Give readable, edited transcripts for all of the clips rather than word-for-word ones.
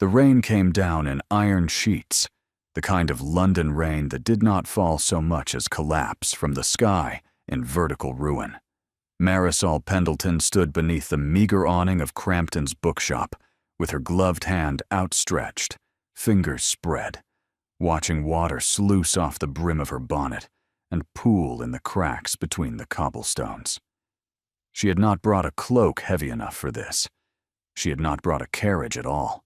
The rain came down in iron sheets, the kind of London rain that did not fall so much as collapse from the sky in vertical ruin. Marisol Pendleton stood beneath the meager awning of Crampton's bookshop, with her gloved hand outstretched, fingers spread, watching water sluice off the brim of her bonnet and pool in the cracks between the cobblestones. She had not brought a cloak heavy enough for this. She had not brought a carriage at all.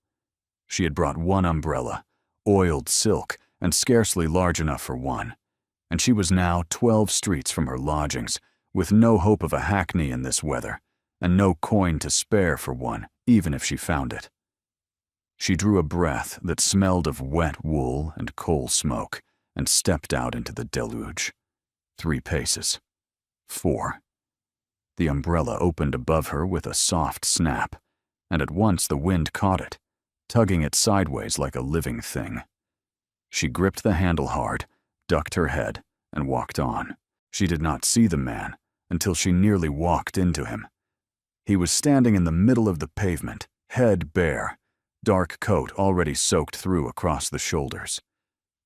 She had brought one umbrella, oiled silk and scarcely large enough for one, and she was now 12 streets from her lodgings, with no hope of a hackney in this weather, and no coin to spare for one, even if she found it. She drew a breath that smelled of wet wool and coal smoke, and stepped out into the deluge. 3 paces. 4. The umbrella opened above her with a soft snap, and at once the wind caught it, tugging it sideways like a living thing. She gripped the handle hard, ducked her head, and walked on. She did not see the man until she nearly walked into him. He was standing in the middle of the pavement, head bare, dark coat already soaked through across the shoulders.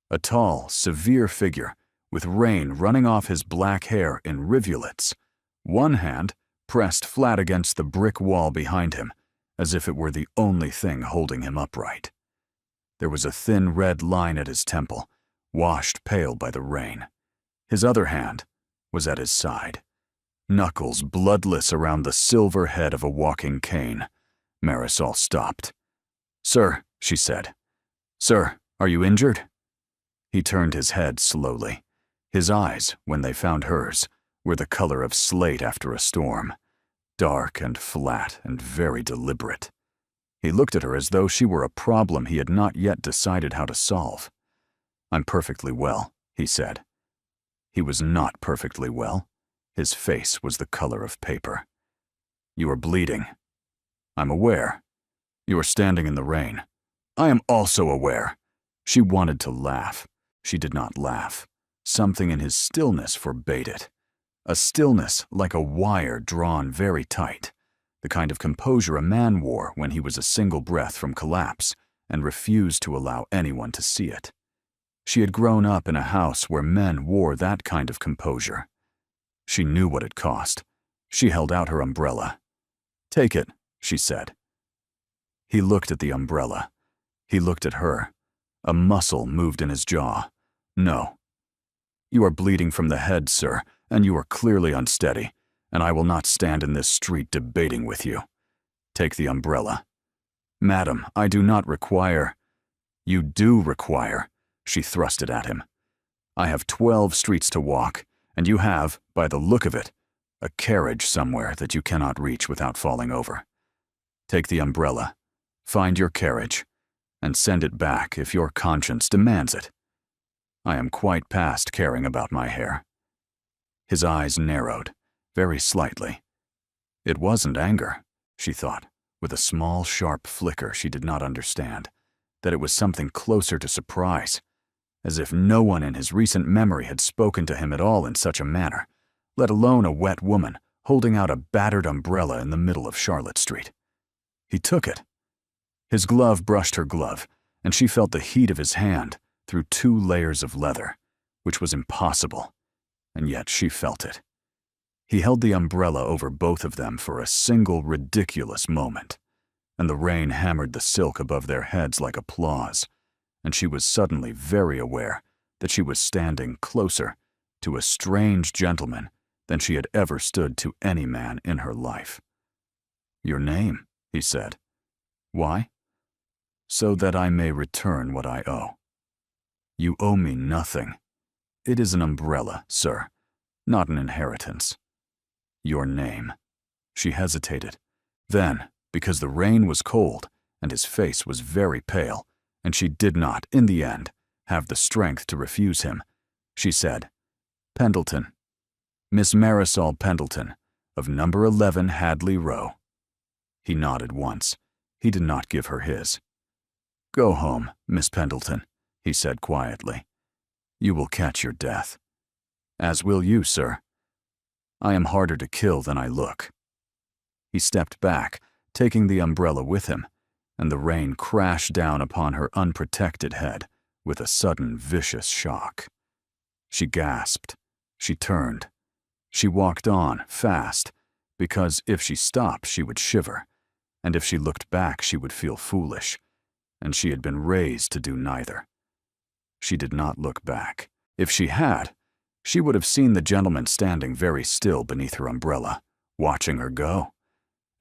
A tall, severe figure, with rain running off his black hair in rivulets, one hand pressed flat against the brick wall behind him, as if it were the only thing holding him upright. There was a thin red line at his temple, washed pale by the rain. His other hand was at his side, knuckles bloodless around the silver head of a walking cane. Marisol stopped. "Sir," she said. "Sir, are you injured?" He turned his head slowly. His eyes, when they found hers, were the color of slate after a storm, dark and flat and very deliberate. He looked at her as though she were a problem he had not yet decided how to solve. "I'm perfectly well," he said. He was not perfectly well. His face was the color of paper. "You are bleeding." "I'm aware." "You are standing in the rain." "I am also aware." She wanted to laugh. She did not laugh. Something in his stillness forbade it. A stillness like a wire drawn very tight, the kind of composure a man wore when he was a single breath from collapse and refused to allow anyone to see it. She had grown up in a house where men wore that kind of composure. She knew what it cost. She held out her umbrella. "Take it," she said. He looked at the umbrella. He looked at her. A muscle moved in his jaw. "No." "You are bleeding from the head, sir, and you are clearly unsteady, and I will not stand in this street debating with you. Take the umbrella." "Madam, I do not require—" "You do require." She thrust it at him. "I have 12 streets to walk, and you have, by the look of it, a carriage somewhere that you cannot reach without falling over. Take the umbrella, find your carriage, and send it back if your conscience demands it. I am quite past caring about my hair." His eyes narrowed, very slightly. It wasn't anger, she thought, with a small, sharp flicker she did not understand, that it was something closer to surprise, as if no one in his recent memory had spoken to him at all in such a manner, let alone a wet woman holding out a battered umbrella in the middle of Charlotte Street. He took it. His glove brushed her glove, and she felt the heat of his hand through 2 layers of leather, which was impossible, and yet she felt it. He held the umbrella over both of them for a single ridiculous moment, and the rain hammered the silk above their heads like applause, and she was suddenly very aware that she was standing closer to a strange gentleman than she had ever stood to any man in her life. "Your name," he said. "Why?" "So that I may return what I owe." "You owe me nothing. It is an umbrella, sir, not an inheritance." "Your name." She hesitated. Then, because the rain was cold and his face was very pale, and she did not, in the end, have the strength to refuse him, she said, "Pendleton. Miss Marisol Pendleton, of number 11 Hadley Row." He nodded once. He did not give her his. "Go home, Miss Pendleton," he said quietly. "You will catch your death. As will you, sir. I am harder to kill than I look." He stepped back, taking the umbrella with him, and the rain crashed down upon her unprotected head with a sudden vicious shock. She gasped. She turned. She walked on, fast, because if she stopped she would shiver, and if she looked back she would feel foolish, and she had been raised to do neither. She did not look back. If she had, she would have seen the gentleman standing very still beneath her umbrella, watching her go,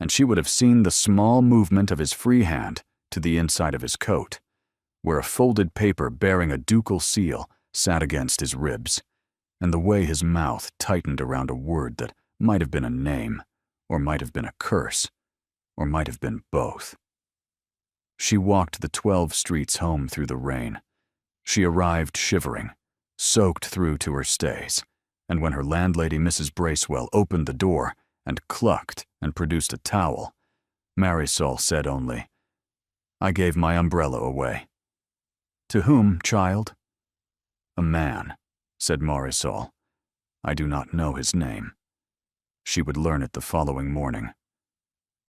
and she would have seen the small movement of his free hand to the inside of his coat, where a folded paper bearing a ducal seal sat against his ribs, and the way his mouth tightened around a word that might have been a name, or might have been a curse, or might have been both. She walked the 12 streets home through the rain. She arrived shivering, soaked through to her stays, and when her landlady, Mrs. Bracewell, opened the door and clucked and produced a towel, Marisol said only, "I gave my umbrella away." "To whom, child?" "A man," said Marisol. "I do not know his name." She would learn it the following morning.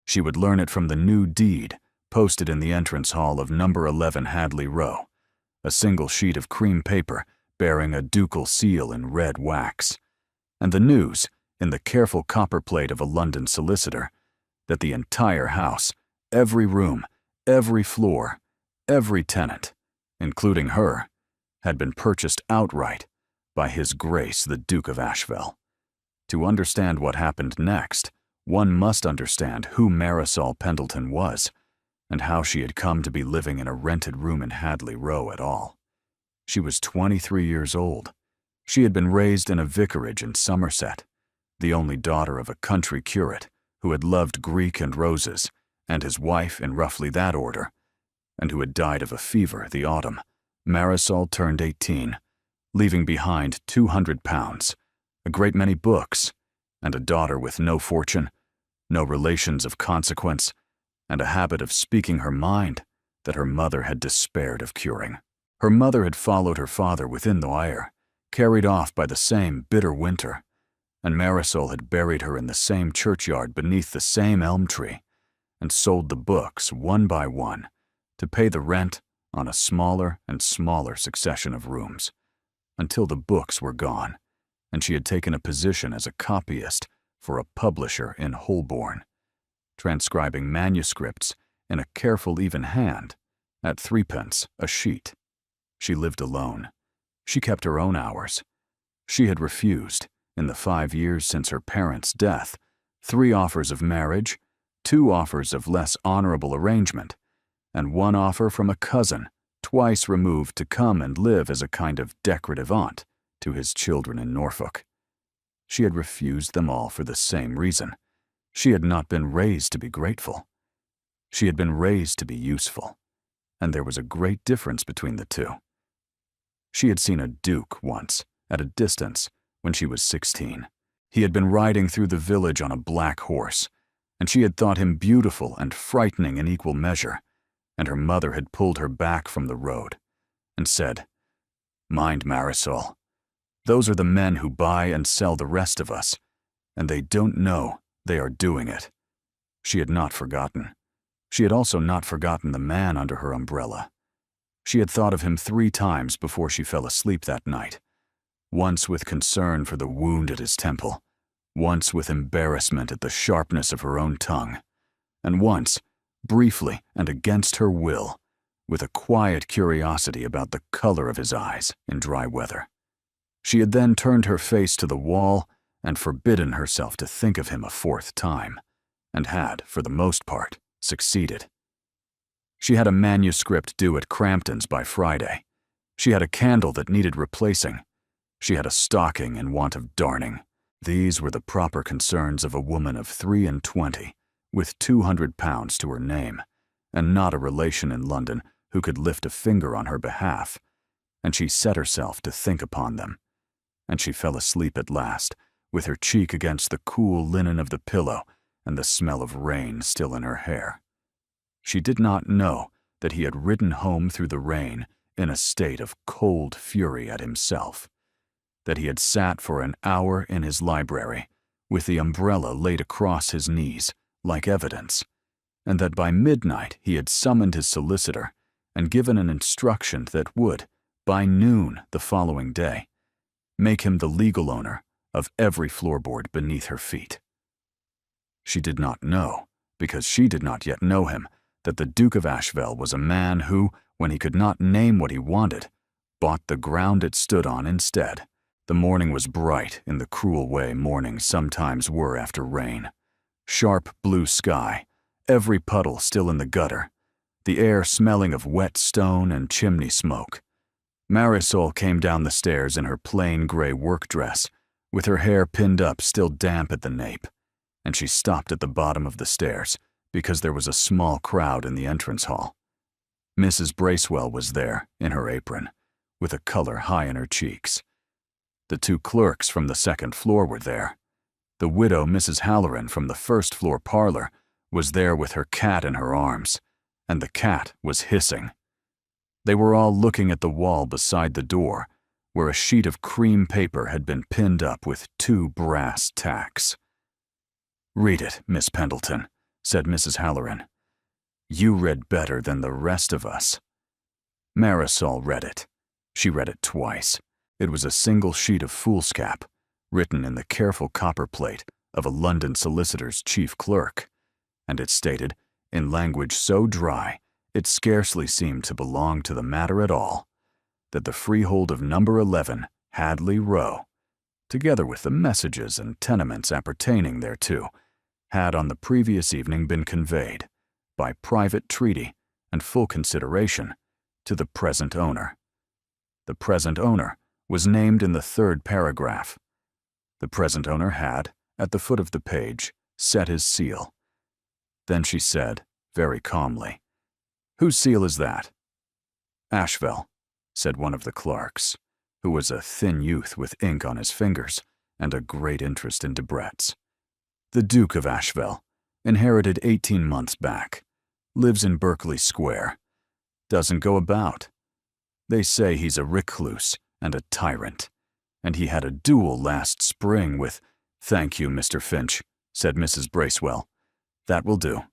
She would learn it from the new deed posted in the entrance hall of number 11 Hadley Row, a single sheet of cream paper bearing a ducal seal in red wax, and the news, in the careful copperplate of a London solicitor, that the entire house, every room, every floor, every tenant, including her, had been purchased outright by His Grace the Duke of Asheville. To understand what happened next, one must understand who Marisol Pendleton was, and how she had come to be living in a rented room in Hadley Row at all. She was 23 years old. She had been raised in a vicarage in Somerset, the only daughter of a country curate who had loved Greek and roses, and his wife in roughly that order, and who had died of a fever the autumn. Marisol turned 18, leaving behind £200, a great many books, and a daughter with no fortune, no relations of consequence, and a habit of speaking her mind that her mother had despaired of curing. Her mother had followed her father within the wire, carried off by the same bitter winter, and Marisol had buried her in the same churchyard beneath the same elm tree, and sold the books one by one to pay the rent on a smaller and smaller succession of rooms, until the books were gone, and she had taken a position as a copyist for a publisher in Holborn, transcribing manuscripts in a careful, even hand at 3d a sheet. She lived alone. She kept her own hours. She had refused, in the 5 years since her parents' death, 3 offers of marriage, 2 offers of less honorable arrangement, and 1 offer from a cousin, twice removed, to come and live as a kind of decorative aunt to his children in Norfolk. She had refused them all for the same reason. She had not been raised to be grateful. She had been raised to be useful, and there was a great difference between the two. She had seen a duke once, at a distance, when she was 16. He had been riding through the village on a black horse, and she had thought him beautiful and frightening in equal measure, and her mother had pulled her back from the road and said, "Mind, Marisol, those are the men who buy and sell the rest of us, and they don't know they are doing it." She had not forgotten. She had also not forgotten the man under her umbrella. She had thought of him 3 times before she fell asleep that night, once with concern for the wound at his temple, once with embarrassment at the sharpness of her own tongue, and once, briefly and against her will, with a quiet curiosity about the color of his eyes in dry weather. She had then turned her face to the wall and forbidden herself to think of him a 4th time, and had, for the most part, succeeded. She had a manuscript due at Crampton's by Friday. She had a candle that needed replacing. She had a stocking in want of darning. These were the proper concerns of a woman of 23, with £200 to her name, and not a relation in London who could lift a finger on her behalf, and she set herself to think upon them, and she fell asleep at last, with her cheek against the cool linen of the pillow and the smell of rain still in her hair. She did not know that he had ridden home through the rain in a state of cold fury at himself, that he had sat for an hour in his library with the umbrella laid across his knees like evidence, and that by midnight he had summoned his solicitor and given an instruction that would, by noon the following day, make him the legal owner of every floorboard beneath her feet. She did not know, because she did not yet know him, that the Duke of Asheville was a man who, when he could not name what he wanted, bought the ground it stood on instead. The morning was bright in the cruel way mornings sometimes were after rain. Sharp blue sky, every puddle still in the gutter, the air smelling of wet stone and chimney smoke. Marisol came down the stairs in her plain gray work dress, with her hair pinned up still damp at the nape, and she stopped at the bottom of the stairs because there was a small crowd in the entrance hall. Mrs. Bracewell was there, in her apron, with a color high in her cheeks. The two clerks from the second floor were there. The widow, Mrs. Halloran, from the first floor parlor, was there with her cat in her arms, and the cat was hissing. They were all looking at the wall beside the door, where a sheet of cream paper had been pinned up with 2 brass tacks. "Read it, Miss Pendleton," said Mrs. Halloran. "You read better than the rest of us." Marisol read it. She read it twice. It was a single sheet of foolscap, written in the careful copperplate of a London solicitor's chief clerk, and it stated, in language so dry it scarcely seemed to belong to the matter at all, that the freehold of number 11, Hadley Row, together with the messages and tenements appertaining thereto, had on the previous evening been conveyed, by private treaty and full consideration, to the present owner. The present owner was named in the 3rd paragraph. The present owner had, at the foot of the page, set his seal. Then she said, very calmly, "Whose seal is that?" "Asheville," said one of the clerks, who was a thin youth with ink on his fingers and a great interest in Debrett's. "The Duke of Asheville, inherited 18 months back, lives in Berkeley Square, doesn't go about. They say he's a recluse and a tyrant, and he had a duel last spring with—" "Thank you, Mr. Finch," said Mrs. Bracewell. "That will do.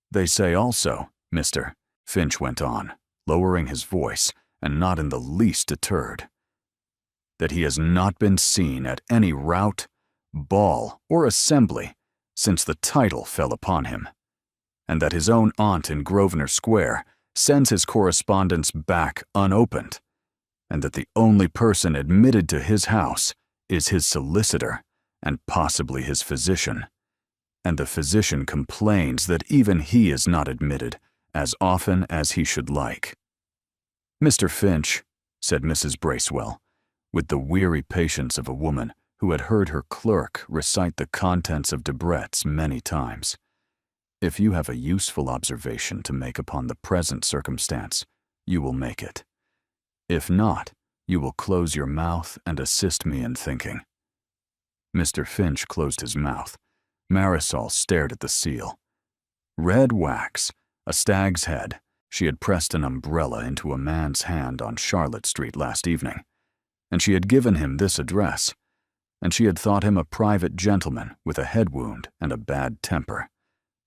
They say also, Mr." Finch went on, lowering his voice and not in the least deterred, "that he has not been seen at any rout, ball, or assembly since the title fell upon him, and that his own aunt in Grosvenor Square sends his correspondence back unopened, and that the only person admitted to his house is his solicitor and possibly his physician, and the physician complains that even he is not admitted as often as he should like." "Mr. Finch," said Mrs. Bracewell, with the weary patience of a woman who had heard her clerk recite the contents of Debrett's many times, "if you have a useful observation to make upon the present circumstance, you will make it. If not, you will close your mouth and assist me in thinking." Mr. Finch closed his mouth. Marisol stared at the seal. Red wax, a stag's head. She had pressed an umbrella into a man's hand on Charlotte Street last evening, and she had given him this address, and she had thought him a private gentleman with a head wound and a bad temper,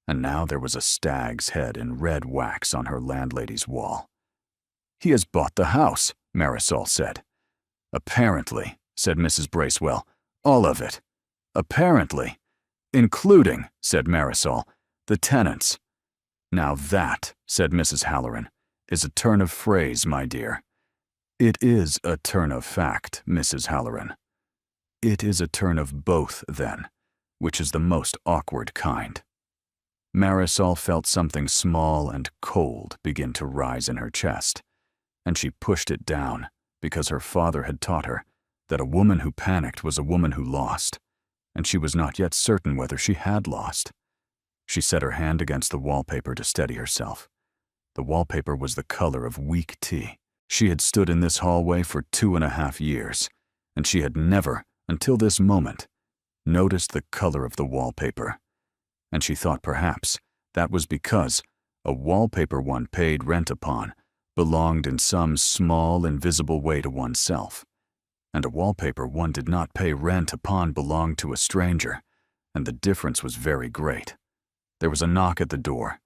and now there was a stag's head in red wax on her landlady's wall. "He has bought the house," Marisol said. "Apparently," said Mrs. Bracewell, "all of it. Apparently. Including," said Marisol, "the tenants." "Now that," said Mrs. Halloran, "is a turn of phrase, my dear." "It is a turn of fact, Mrs. Halloran." "It is a turn of both, then, which is the most awkward kind." Marisol felt something small and cold begin to rise in her chest, and she pushed it down because her father had taught her that a woman who panicked was a woman who lost, and she was not yet certain whether she had lost. She set her hand against the wallpaper to steady herself. The wallpaper was the color of weak tea. She had stood in this hallway for 2.5 years, and she had never, until this moment, noticed the color of the wallpaper. And she thought perhaps that was because a wallpaper one paid rent upon belonged in some small, invisible way to oneself, and a wallpaper one did not pay rent upon belonged to a stranger, and the difference was very great. There was a knock at the door,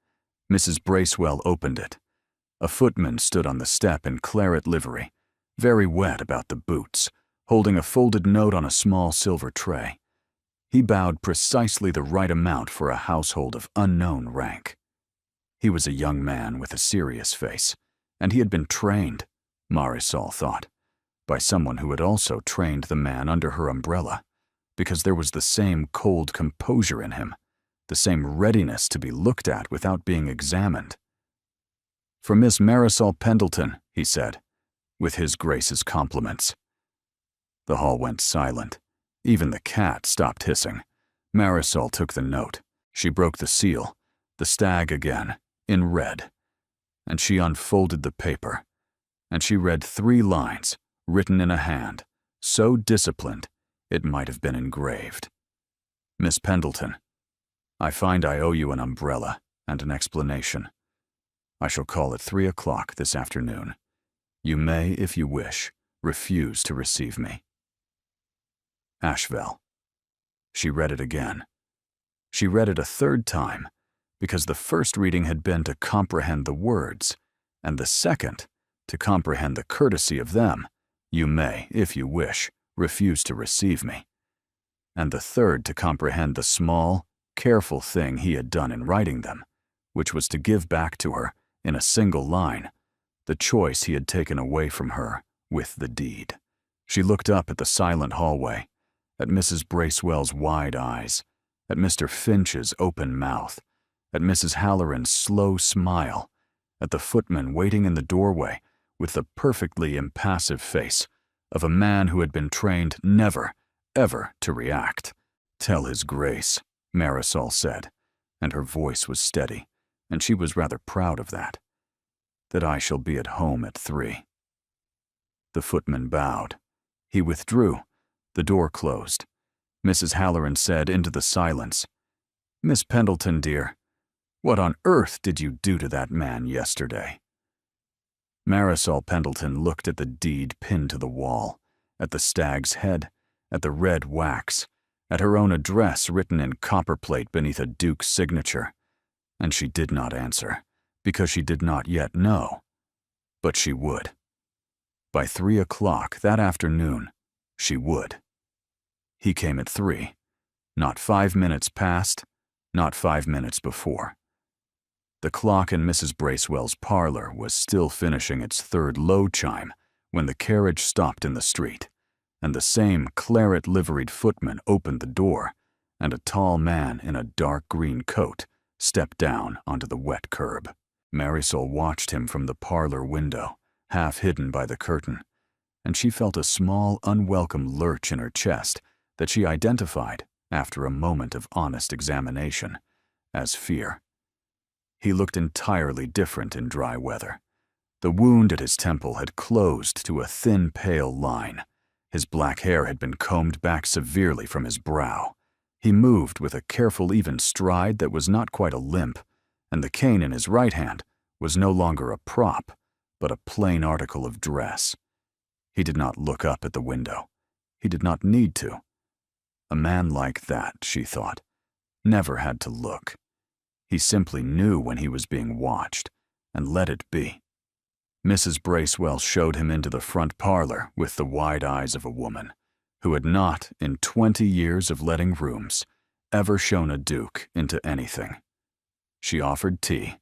Mrs. Bracewell opened it. A footman stood on the step in claret livery, very wet about the boots, holding a folded note on a small silver tray. He bowed precisely the right amount for a household of unknown rank. He was a young man with a serious face, and he had been trained, Marisol thought, by someone who had also trained the man under her umbrella, because there was the same cold composure in him, the same readiness to be looked at without being examined. "For Miss Marisol Pendleton," he said, "with his Grace's compliments." The hall went silent. Even the cat stopped hissing. Marisol took the note. She broke the seal, the stag again, in red, and she unfolded the paper, and she read 3 lines, written in a hand, so disciplined it might have been engraved. "Miss Pendleton, I find I owe you an umbrella and an explanation. I shall call at 3 o'clock this afternoon. You may, if you wish, refuse to receive me. Asheville." She read it again. She read it a 3rd time, because the first reading had been to comprehend the words, and the second to comprehend the courtesy of them. "You may, if you wish, refuse to receive me." And the 3rd to comprehend the small, careful thing he had done in writing them, which was to give back to her, in a single line, the choice he had taken away from her with the deed. She looked up at the silent hallway, at Mrs. Bracewell's wide eyes, at Mr. Finch's open mouth, at Mrs. Halloran's slow smile, at the footman waiting in the doorway with the perfectly impassive face of a man who had been trained never, ever to react. "Tell his Grace," Marisol said, and her voice was steady, and she was rather proud of that, "that I shall be at home at 3. The footman bowed. He withdrew. The door closed. Mrs. Halloran said into the silence, "Miss Pendleton, dear, what on earth did you do to that man yesterday?" Marisol Pendleton looked at the deed pinned to the wall, at the stag's head, at the red wax, at her own address written in copperplate beneath a duke's signature, and she did not answer, because she did not yet know. But she would. By 3 o'clock that afternoon, she would. He came at 3, not 5 minutes past, not 5 minutes before. The clock in Mrs. Bracewell's parlor was still finishing its 3rd low chime when the carriage stopped in the street, and the same claret-liveried footman opened the door, and a tall man in a dark green coat stepped down onto the wet curb. Marisol watched him from the parlor window, half hidden by the curtain, and she felt a small, unwelcome lurch in her chest that she identified, after a moment of honest examination, as fear. He looked entirely different in dry weather. The wound at his temple had closed to a thin, pale line. His black hair had been combed back severely from his brow. He moved with a careful, even stride that was not quite a limp, and the cane in his right hand was no longer a prop, but a plain article of dress. He did not look up at the window. He did not need to. A man like that, she thought, never had to look. He simply knew when he was being watched, and let it be. Mrs. Bracewell showed him into the front parlor with the wide eyes of a woman who had not, in 20 years of letting rooms, ever shown a duke into anything. She offered tea.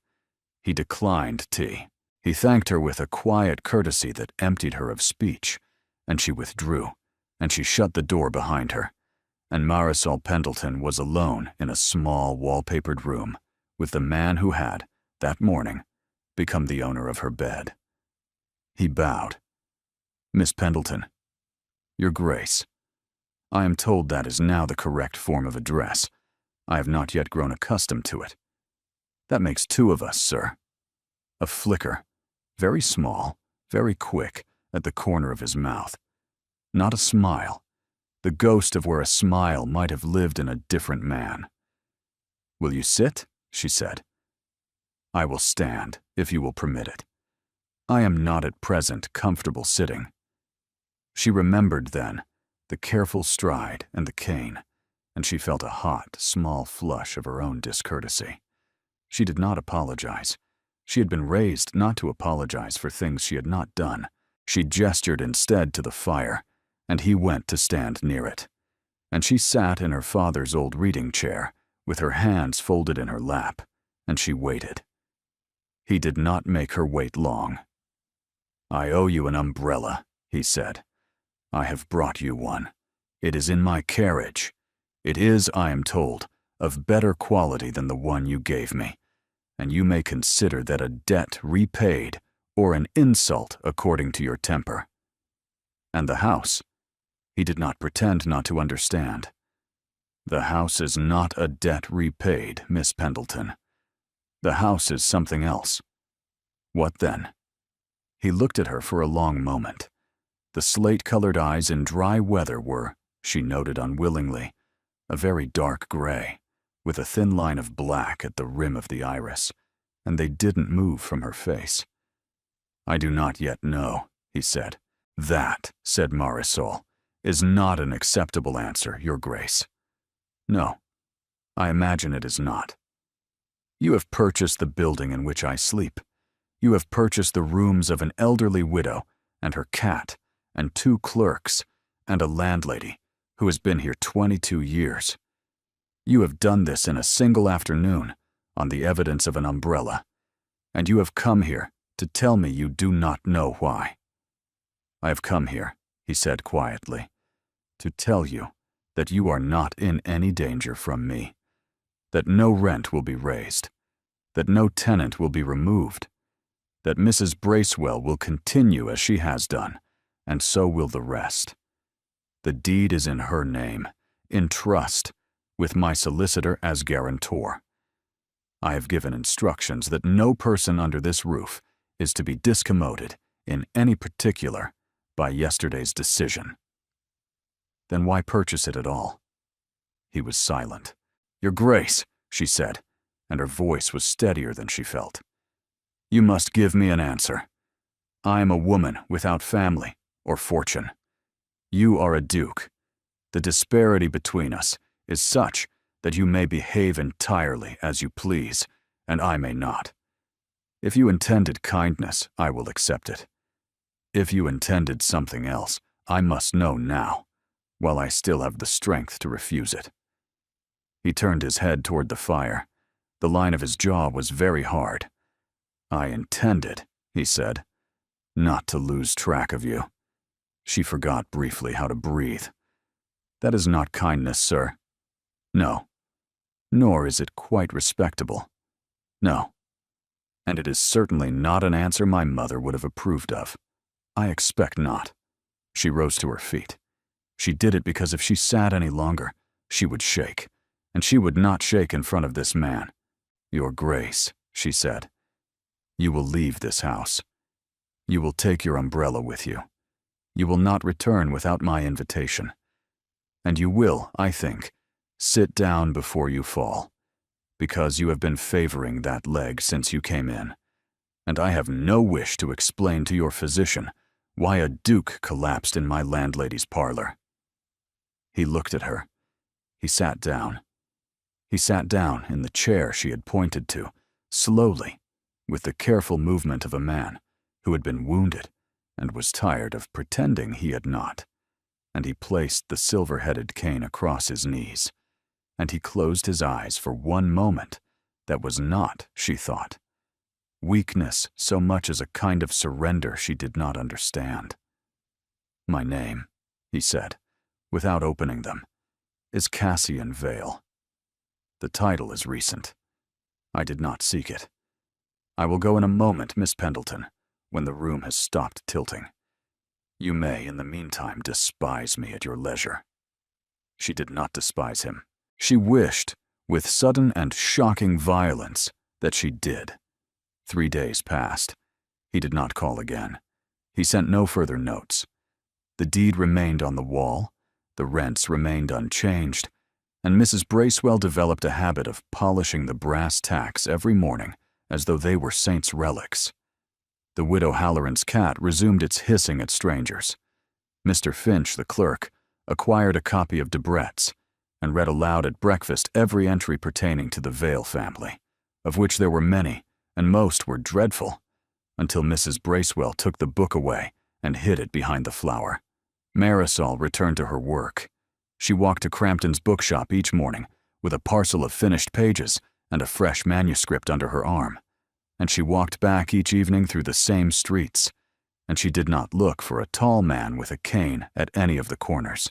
He declined tea. He thanked her with a quiet courtesy that emptied her of speech, and she withdrew, and she shut the door behind her, and Marisol Pendleton was alone in a small wallpapered room with the man who had, that morning, become the owner of her bed. He bowed. "Miss Pendleton, Your Grace, I am told that is now the correct form of address. I have not yet grown accustomed to it. That makes 2 of us, sir." A flicker, very small, very quick, at the corner of his mouth. Not a smile, the ghost of where a smile might have lived in a different man. "Will you sit?" she said. "I will stand, if you will permit it. I am not at present comfortable sitting." She remembered then the careful stride and the cane, and she felt a hot, small flush of her own discourtesy. She did not apologize. She had been raised not to apologize for things she had not done. She gestured instead to the fire, and he went to stand near it. And she sat in her father's old reading chair, with her hands folded in her lap, and she waited. He did not make her wait long. "I owe you an umbrella," he said. "I have brought you one. It is in my carriage. It is, I am told, of better quality than the one you gave me, and you may consider that a debt repaid or an insult according to your temper." "And the house?" He did not pretend not to understand. "The house is not a debt repaid, Miss Pendleton. The house is something else." "What then?" He looked at her for a long moment. The slate-colored eyes in dry weather were, she noted unwillingly, a very dark gray, with a thin line of black at the rim of the iris, and they didn't move from her face. "I do not yet know," he said. "That," said Marisol, "is not an acceptable answer, Your Grace." "No, I imagine it is not. You have purchased the building in which I sleep. You have purchased the rooms of an elderly widow and her cat and 2 clerks and a landlady who has been here 22 years. You have done this in a single afternoon on the evidence of an umbrella, and you have come here to tell me you do not know why." "I have come here," he said quietly, "to tell you that you are not in any danger from me, that no rent will be raised, that no tenant will be removed, that Mrs. Bracewell will continue as she has done, and so will the rest. The deed is in her name, in trust, with my solicitor as guarantor. I have given instructions that no person under this roof is to be discommoded in any particular by yesterday's decision." "Then why purchase it at all?" He was silent. "Your Grace," she said, and her voice was steadier than she felt, "you must give me an answer. I am a woman without family or fortune. You are a duke. The disparity between us is such that you may behave entirely as you please, and I may not. If you intended kindness, I will accept it. If you intended something else, I must know now, while I still have the strength to refuse it." He turned his head toward the fire. The line of his jaw was very hard. "I intended," he said, "not to lose track of you." She forgot briefly how to breathe. "That is not kindness, sir." "No. Nor is it quite respectable." "No. And it is certainly not an answer my mother would have approved of. I expect not." She rose to her feet. She did it because if she sat any longer, she would shake, and she would not shake in front of this man. "Your Grace," she said, "you will leave this house. You will take your umbrella with you. You will not return without my invitation. And you will, I think, sit down before you fall, because you have been favoring that leg since you came in, and I have no wish to explain to your physician why a duke collapsed in my landlady's parlor." He looked at her. He sat down. He sat down in the chair she had pointed to, slowly, with the careful movement of a man who had been wounded and was tired of pretending he had not, and he placed the silver-headed cane across his knees, and he closed his eyes for one moment that was not, she thought, weakness so much as a kind of surrender she did not understand. "My name," he said, without opening them, "is Cassian Vale. The title is recent. I did not seek it. I will go in a moment, Miss Pendleton, when the room has stopped tilting. You may, in the meantime, despise me at your leisure." She did not despise him. She wished, with sudden and shocking violence, that she did. 3 days passed. He did not call again. He sent no further notes. The deed remained on the wall, the rents remained unchanged, and Mrs. Bracewell developed a habit of polishing the brass tacks every morning as though they were saints' relics. The widow Halloran's cat resumed its hissing at strangers. Mr. Finch, the clerk, acquired a copy of Debrett's and read aloud at breakfast every entry pertaining to the Vale family, of which there were many, and most were dreadful, until Mrs. Bracewell took the book away and hid it behind the flower. Marisol returned to her work. She walked to Crampton's bookshop each morning with a parcel of finished pages and a fresh manuscript under her arm, and she walked back each evening through the same streets, and she did not look for a tall man with a cane at any of the corners,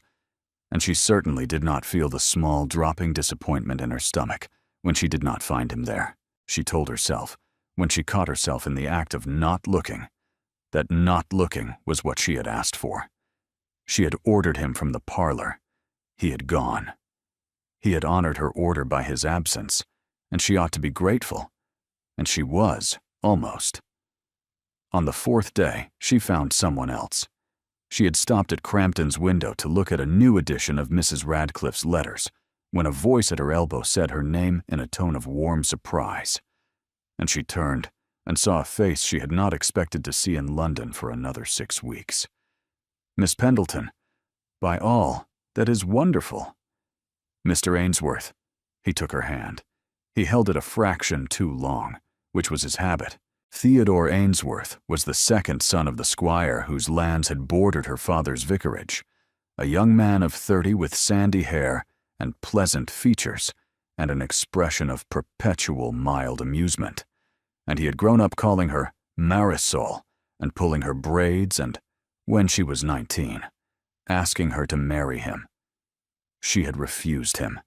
and she certainly did not feel the small dropping disappointment in her stomach when she did not find him there. She told herself, when she caught herself in the act of not looking, that not looking was what she had asked for. She had ordered him from the parlor. He had gone. He had honored her order by his absence, and she ought to be grateful. And she was, almost. On the fourth day, she found someone else. She had stopped at Crampton's window to look at a new edition of Mrs. Radcliffe's letters, when a voice at her elbow said her name in a tone of warm surprise. And she turned and saw a face she had not expected to see in London for another 6 weeks. Miss Pendleton, by all, that is wonderful. Mr. Ainsworth. He took her hand. He held it a fraction too long, which was his habit. Theodore Ainsworth was the second son of the squire whose lands had bordered her father's vicarage, a young man of 30 with sandy hair and pleasant features and an expression of perpetual mild amusement, and he had grown up calling her Marisol and pulling her braids and, when she was 19, asking her to marry him. She had refused him.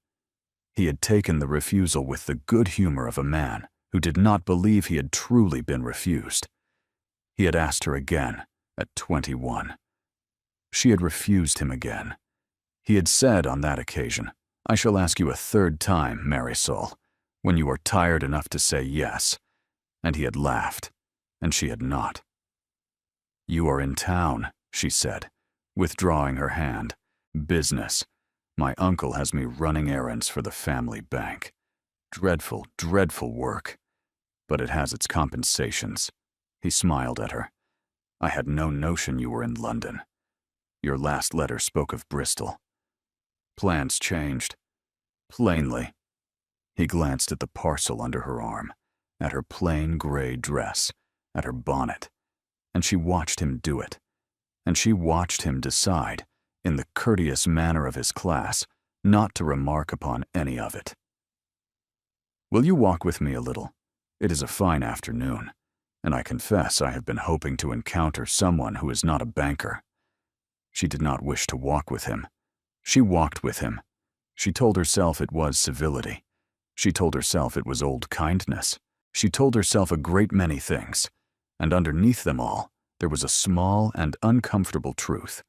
He had taken the refusal with the good humor of a man who did not believe he had truly been refused. He had asked her again at 21. She had refused him again. He had said on that occasion, "I shall ask you a third time, Marisol, when you are tired enough to say yes," and he had laughed, and she had not. "You are in town," she said, withdrawing her hand. "Business. My uncle has me running errands for the family bank. Dreadful, dreadful work. But it has its compensations." He smiled at her. "I had no notion you were in London. Your last letter spoke of Bristol. Plans changed. Plainly." He glanced at the parcel under her arm, at her plain gray dress, at her bonnet, and she watched him do it, and she watched him decide, in the courteous manner of his class, not to remark upon any of it. "Will you walk with me a little? It is a fine afternoon, and I confess I have been hoping to encounter someone who is not a banker." She did not wish to walk with him. She walked with him. She told herself it was civility. She told herself it was old kindness. She told herself a great many things, and underneath them all, there was a small and uncomfortable truth,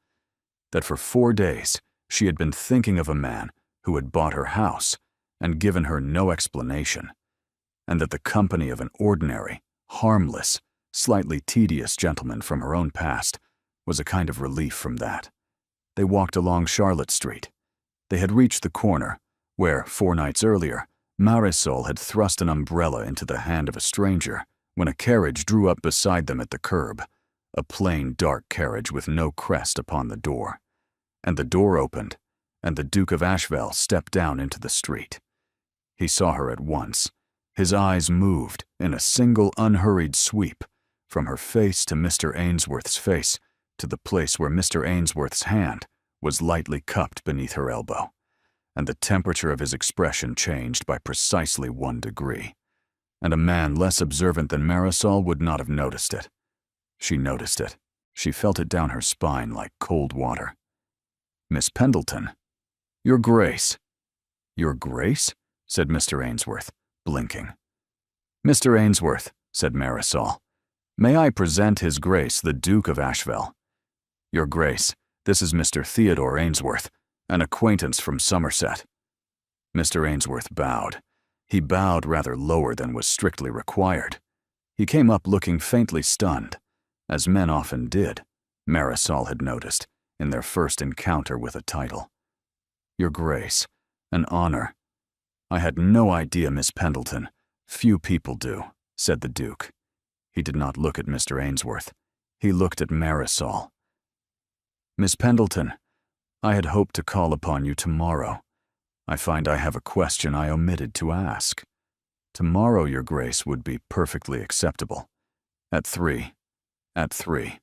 that for 4 days she had been thinking of a man who had bought her house and given her no explanation, and that the company of an ordinary, harmless, slightly tedious gentleman from her own past was a kind of relief from that. They walked along Charlotte Street. They had reached the corner where, 4 nights earlier, Marisol had thrust an umbrella into the hand of a stranger when a carriage drew up beside them at the curb, a plain, dark carriage with no crest upon the door. And the door opened, and the Duke of Asheville stepped down into the street. He saw her at once. His eyes moved in a single unhurried sweep from her face to Mr. Ainsworth's face to the place where Mr. Ainsworth's hand was lightly cupped beneath her elbow, and the temperature of his expression changed by precisely 1 degree, and a man less observant than Marisol would not have noticed it. She noticed it. She felt it down her spine like cold water. "Miss Pendleton." "Your Grace." "Your Grace?" said Mr. Ainsworth, blinking. "Mr. Ainsworth," said Marisol, "may I present His Grace the Duke of Asheville? Your Grace, this is Mr. Theodore Ainsworth, an acquaintance from Somerset." Mr. Ainsworth bowed. He bowed rather lower than was strictly required. He came up looking faintly stunned, as men often did, Marisol had noticed, in their first encounter with a title. "Your Grace, an honor. I had no idea, Miss Pendleton. Few people do," said the Duke. He did not look at Mr. Ainsworth. He looked at Marisol. "Miss Pendleton, I had hoped to call upon you tomorrow. I find I have a question I omitted to ask." Tomorrow, Your Grace, would be perfectly acceptable. At 3. At 3.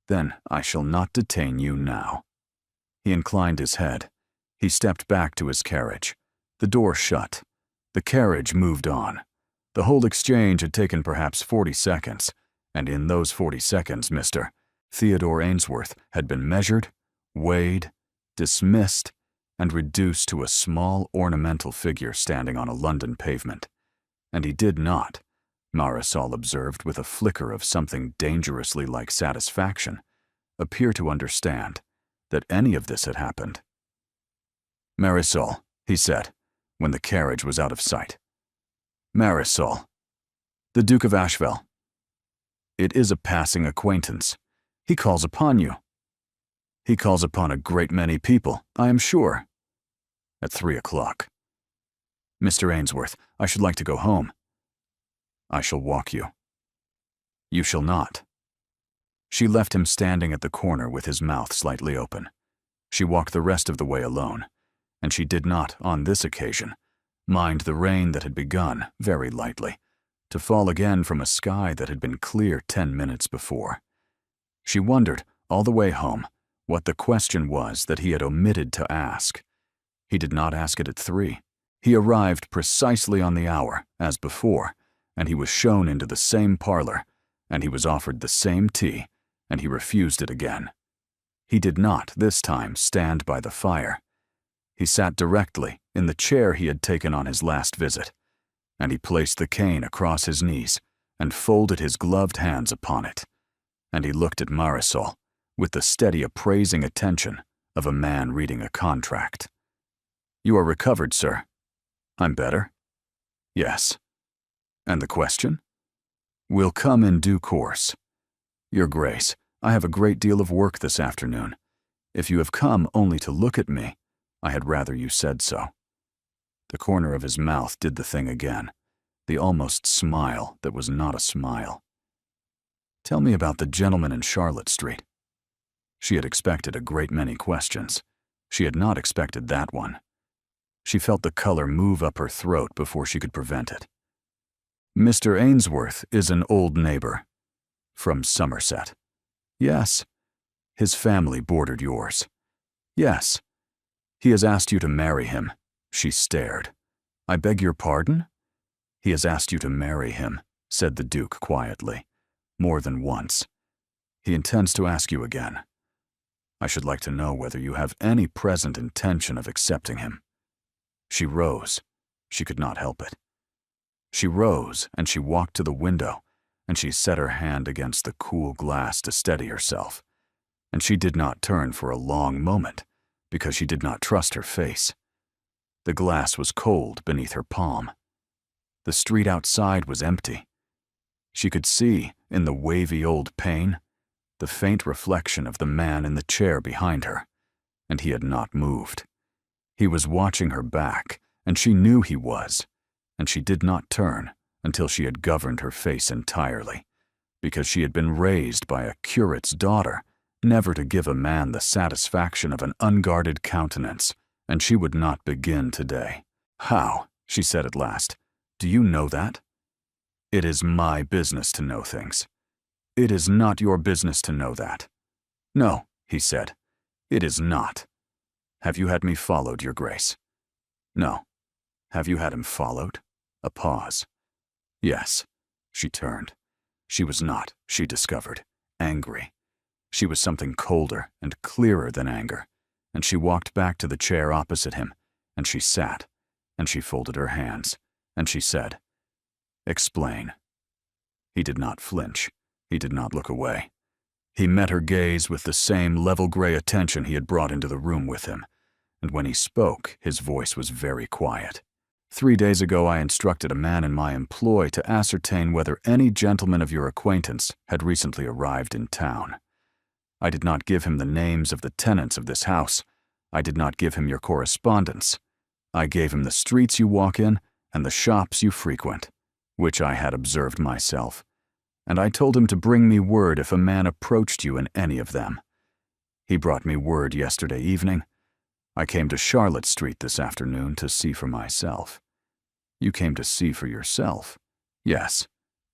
Then I shall not detain you now." He inclined his head. He stepped back to his carriage. The door shut. The carriage moved on. The whole exchange had taken perhaps 40 seconds, and in those 40 seconds, Mr. Theodore Ainsworth had been measured, weighed, dismissed, and reduced to a small ornamental figure standing on a London pavement. And he did not, Marisol observed with a flicker of something dangerously like satisfaction, appear to understand that any of this had happened. "Marisol," he said, when the carriage was out of sight. "Marisol." "The Duke of Asheville." "It is a passing acquaintance. He calls upon you." "He calls upon a great many people, I am sure." "At 3 o'clock. "Mr. Ainsworth, I should like to go home." "I shall walk you." "You shall not." She left him standing at the corner with his mouth slightly open. She walked the rest of the way alone, and she did not, on this occasion, mind the rain that had begun, very lightly, to fall again from a sky that had been clear 10 minutes before. She wondered, all the way home, what the question was that he had omitted to ask. He did not ask it at 3. He arrived precisely on the hour, as before, and he was shown into the same parlor, and he was offered the same tea, and he refused it again. He did not, this time, stand by the fire. He sat directly in the chair he had taken on his last visit, and he placed the cane across his knees and folded his gloved hands upon it, and he looked at Marisol with the steady appraising attention of a man reading a contract. "You are recovered, sir." "I'm better." "Yes." "And the question?" "Will come in due course. Your Grace, I have a great deal of work this afternoon. If you have come only to look at me, I had rather you said so." The corner of his mouth did the thing again, the almost smile that was not a smile. "Tell me about the gentleman in Charlotte Street." She had expected a great many questions. She had not expected that one. She felt the color move up her throat before she could prevent it. "Mr. Ainsworth is an old neighbor." "From Somerset." "Yes." "His family boarded yours." "Yes." "He has asked you to marry him." She stared. "I beg your pardon?" "He has asked you to marry him," said the Duke quietly, "more than once. He intends to ask you again. I should like to know whether you have any present intention of accepting him." She rose. She could not help it. She rose, and she walked to the window, and she set her hand against the cool glass to steady herself, and she did not turn for a long moment, because she did not trust her face. The glass was cold beneath her palm. The street outside was empty. She could see, in the wavy old pane, the faint reflection of the man in the chair behind her, and he had not moved. He was watching her back, and she knew he was, and she did not turn until she had governed her face entirely, because she had been raised by a curate's daughter never to give a man the satisfaction of an unguarded countenance, and she would not begin today. "How?" she said at last. "Do you know that?" "It is my business to know things." "It is not your business to know that." "No," he said, "it is not." "Have you had me followed, Your Grace?" "No." "Have you had him followed?" A pause. "Yes." She turned. She was not, she discovered, angry. She was something colder and clearer than anger, and she walked back to the chair opposite him, and she sat, and she folded her hands, and she said, "Explain." He did not flinch. He did not look away. He met her gaze with the same level gray attention he had brought into the room with him, and when he spoke, his voice was very quiet. "3 days ago I instructed a man in my employ to ascertain whether any gentleman of your acquaintance had recently arrived in town. I did not give him the names of the tenants of this house. I did not give him your correspondence. I gave him the streets you walk in and the shops you frequent, which I had observed myself, and I told him to bring me word if a man approached you in any of them. He brought me word yesterday evening. I came to Charlotte Street this afternoon to see for myself." You came to see for yourself. Yes.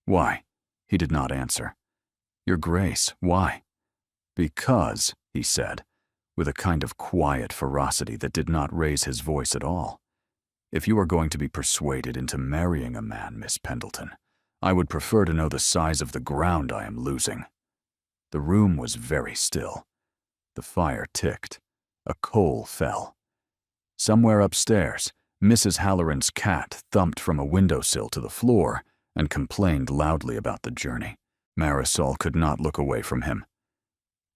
Why? He did not answer. Your Grace, why? Because, he said, with a kind of quiet ferocity that did not raise his voice at all. If you are going to be persuaded into marrying a man, Miss Pendleton, I would prefer to know the size of the ground I am losing. The room was very still. The fire ticked. A coal fell. Somewhere upstairs, Mrs. Halloran's cat thumped from a windowsill to the floor and complained loudly about the journey. Marisol could not look away from him.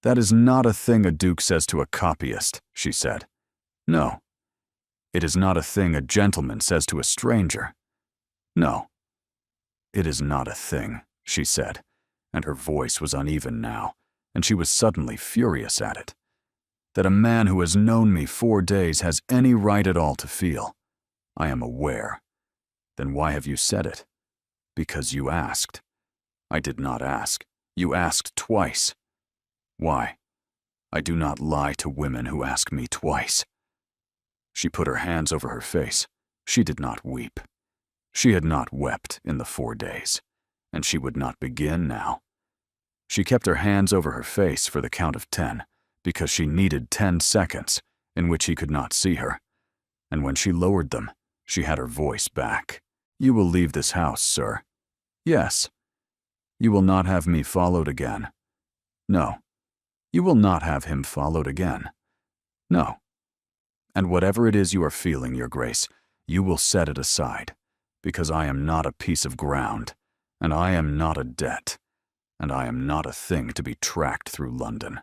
That is not a thing a duke says to a copyist, she said. No. It is not a thing a gentleman says to a stranger. No. It is not a thing, she said, and her voice was uneven now, and she was suddenly furious at it. That a man who has known me 4 days has any right at all to feel. I am aware. Then why have you said it? Because you asked. I did not ask. You asked twice. Why? I do not lie to women who ask me twice. She put her hands over her face. She did not weep. She had not wept in the 4 days, and she would not begin now. She kept her hands over her face for the count of 10, because she needed 10 seconds in which he could not see her, and when she lowered them, she had her voice back. You will leave this house, sir. Yes. You will not have me followed again. No. You will not have him followed again. No. And whatever it is you are feeling, Your Grace, you will set it aside, because I am not a piece of ground, and I am not a debt, and I am not a thing to be tracked through London.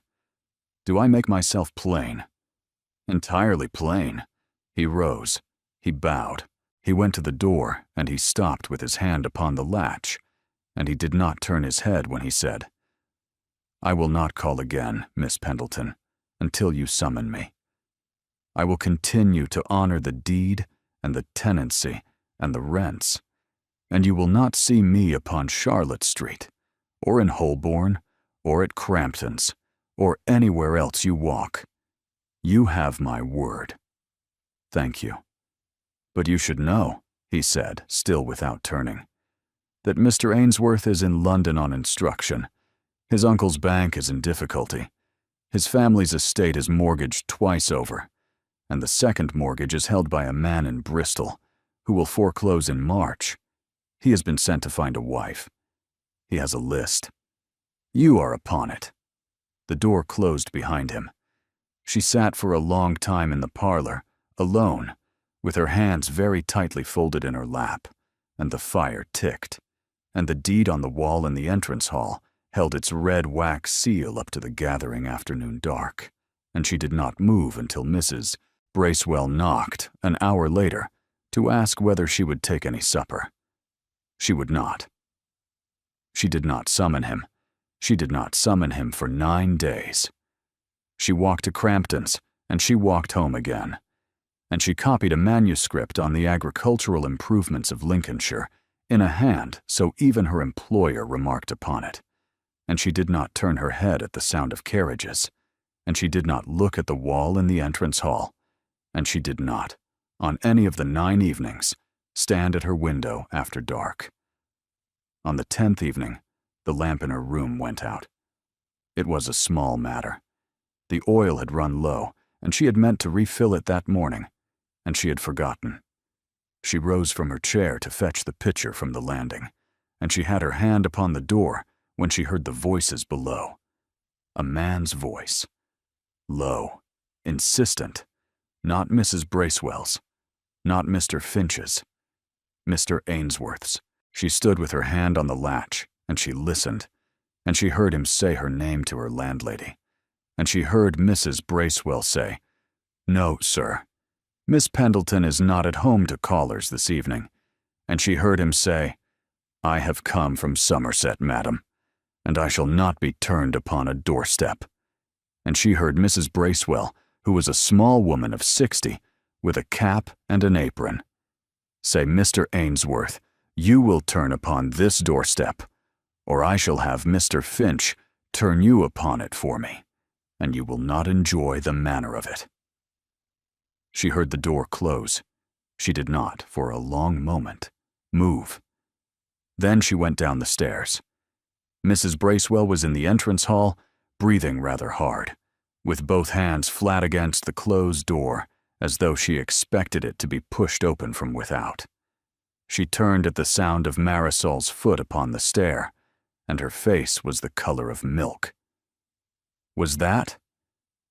Do I make myself plain? Entirely plain. He rose. He bowed. He went to the door, and he stopped with his hand upon the latch, and he did not turn his head when he said, I will not call again, Miss Pendleton, until you summon me. I will continue to honor the deed and the tenancy and the rents, and you will not see me upon Charlotte Street, or in Holborn, or at Crampton's, or anywhere else you walk. You have my word. Thank you. But you should know, he said, still without turning, that Mr. Ainsworth is in London on instruction. His uncle's bank is in difficulty. His family's estate is mortgaged twice over, and the second mortgage is held by a man in Bristol, who will foreclose in March. He has been sent to find a wife. He has a list. You are upon it. The door closed behind him. She sat for a long time in the parlor, alone, with her hands very tightly folded in her lap, and the fire ticked, and the deed on the wall in the entrance hall held its red wax seal up to the gathering afternoon dark, and she did not move until Mrs. Bracewell knocked, an hour later, to ask whether she would take any supper. She would not. She did not summon him. She did not summon him for 9 days. She walked to Crampton's, and she walked home again. And she copied a manuscript on the agricultural improvements of Lincolnshire in a hand so even her employer remarked upon it. And she did not turn her head at the sound of carriages, and she did not look at the wall in the entrance hall, and she did not, on any of the 9 evenings, stand at her window after dark. On the 10th evening, the lamp in her room went out. It was a small matter. The oil had run low, and she had meant to refill it that morning, and she had forgotten. She rose from her chair to fetch the pitcher from the landing, and she had her hand upon the door when she heard the voices below. A man's voice. Low, insistent, not Mrs. Bracewell's, not Mr. Finch's, Mr. Ainsworth's. She stood with her hand on the latch, and she listened, and she heard him say her name to her landlady, and she heard Mrs. Bracewell say, "No, sir, Miss Pendleton is not at home to callers this evening," and she heard him say, "I have come from Somerset, madam, and I shall not be turned upon a doorstep." And she heard Mrs. Bracewell, who was a small woman of 60, with a cap and an apron, say, "Mr. Ainsworth, you will turn upon this doorstep, or I shall have Mr. Finch turn you upon it for me, and you will not enjoy the manner of it." She heard the door close. She did not, for a long moment, move. Then she went down the stairs. Mrs. Bracewell was in the entrance hall, breathing rather hard, with both hands flat against the closed door, as though she expected it to be pushed open from without. She turned at the sound of Marisol's foot upon the stair, and her face was the color of milk. Was that?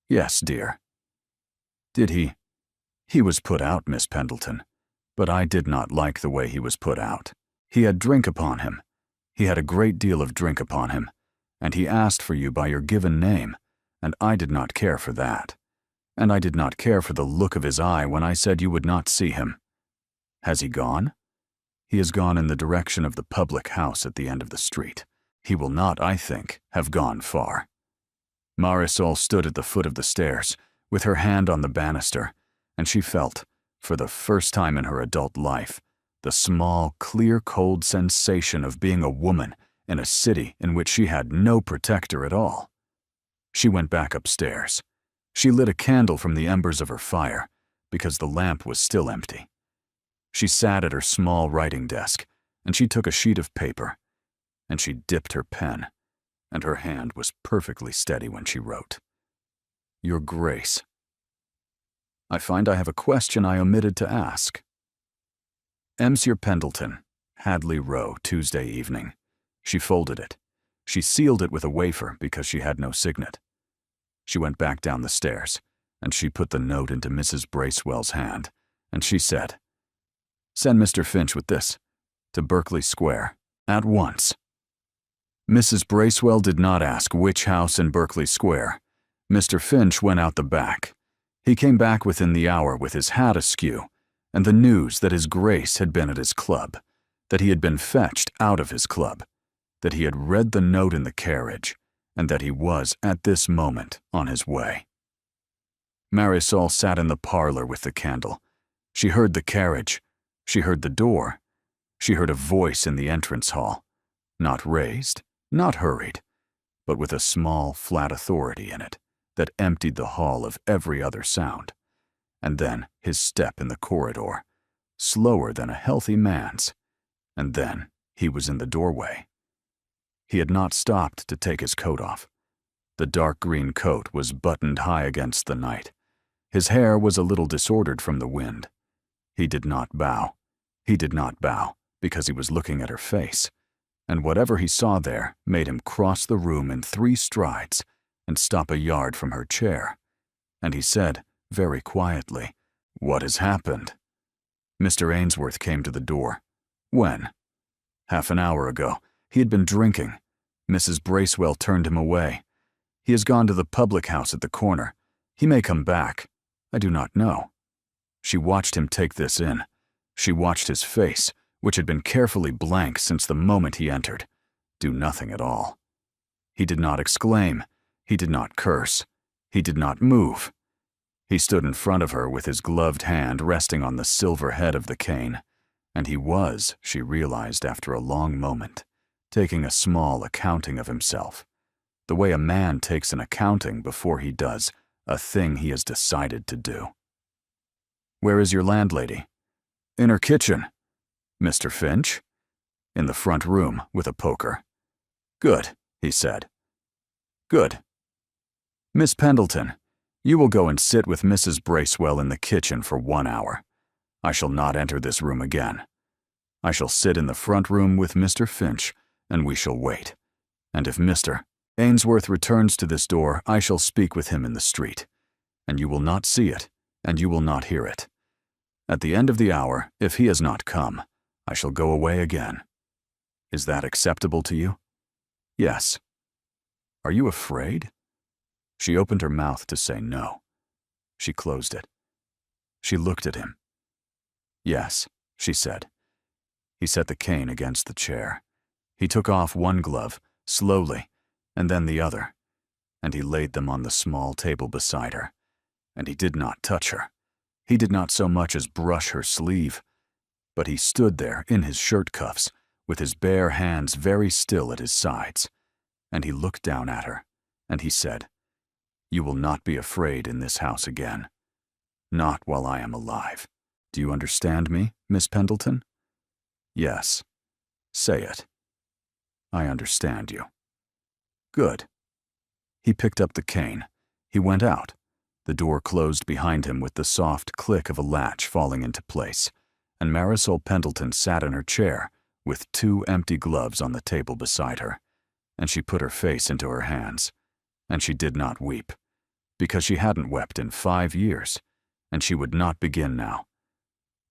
Yes, dear. Did he? He was put out, Miss Pendleton, but I did not like the way he was put out. He had drink upon him. He had a great deal of drink upon him, and he asked for you by your given name, and I did not care for that. And I did not care for the look of his eye when I said you would not see him. Has he gone? He has gone in the direction of the public house at the end of the street. He will not, I think, have gone far. Marisol stood at the foot of the stairs, with her hand on the banister, and she felt, for the first time in her adult life, the small, clear, cold sensation of being a woman in a city in which she had no protector at all. She went back upstairs. She lit a candle from the embers of her fire, because the lamp was still empty. She sat at her small writing desk, and she took a sheet of paper, and she dipped her pen, and her hand was perfectly steady when she wrote. Your Grace, I find I have a question I omitted to ask. Monsieur Pendleton, Hadley Row, Tuesday evening. She folded it. She sealed it with a wafer because she had no signet. She went back down the stairs, and she put the note into Mrs. Bracewell's hand, and she said, Send Mr. Finch with this, to Berkeley Square, at once. Mrs. Bracewell did not ask which house in Berkeley Square. Mr. Finch went out the back. He came back within the hour with his hat askew, and the news that his Grace had been at his club, that he had been fetched out of his club, that he had read the note in the carriage, and that he was, at this moment, on his way. Marisol sat in the parlor with the candle. She heard the carriage. She heard the door. She heard a voice in the entrance hall, not raised, not hurried, but with a small, flat authority in it that emptied the hall of every other sound. And then his step in the corridor, slower than a healthy man's, and then he was in the doorway. He had not stopped to take his coat off. The dark green coat was buttoned high against the night. His hair was a little disordered from the wind. He did not bow. He did not bow because he was looking at her face, and whatever he saw there made him cross the room in 3 strides and stop a yard from her chair. And he said, very quietly, What has happened? Mr. Ainsworth came to the door. When? Half an hour ago. He had been drinking. Mrs. Bracewell turned him away. He has gone to the public house at the corner. He may come back. I do not know. She watched him take this in. She watched his face, which had been carefully blank since the moment he entered, do nothing at all. He did not exclaim. He did not curse. He did not move. He stood in front of her with his gloved hand resting on the silver head of the cane, and he was, she realized after a long moment, taking a small accounting of himself, the way a man takes an accounting before he does a thing he has decided to do. Where is your landlady? In her kitchen. Mr. Finch? In the front room with a poker. Good, he said. Good. Miss Pendleton, you will go and sit with Mrs. Bracewell in the kitchen for 1 hour. I shall not enter this room again. I shall sit in the front room with Mr. Finch, and we shall wait. And if Mr. Ainsworth returns to this door, I shall speak with him in the street. And you will not see it, and you will not hear it. At the end of the hour, if he has not come, I shall go away again. Is that acceptable to you? Yes. Are you afraid? She opened her mouth to say no. She closed it. She looked at him. Yes, she said. He set the cane against the chair. He took off one glove, slowly, and then the other, and he laid them on the small table beside her. And he did not touch her. He did not so much as brush her sleeve, but he stood there in his shirt cuffs, with his bare hands very still at his sides, and he looked down at her, and he said, You will not be afraid in this house again. Not while I am alive. Do you understand me, Miss Pendleton? Yes. Say it. I understand you. Good. He picked up the cane. He went out. The door closed behind him with the soft click of a latch falling into place, and Marisol Pendleton sat in her chair with 2 empty gloves on the table beside her, and she put her face into her hands, and she did not weep, because she hadn't wept in 5 years, and she would not begin now.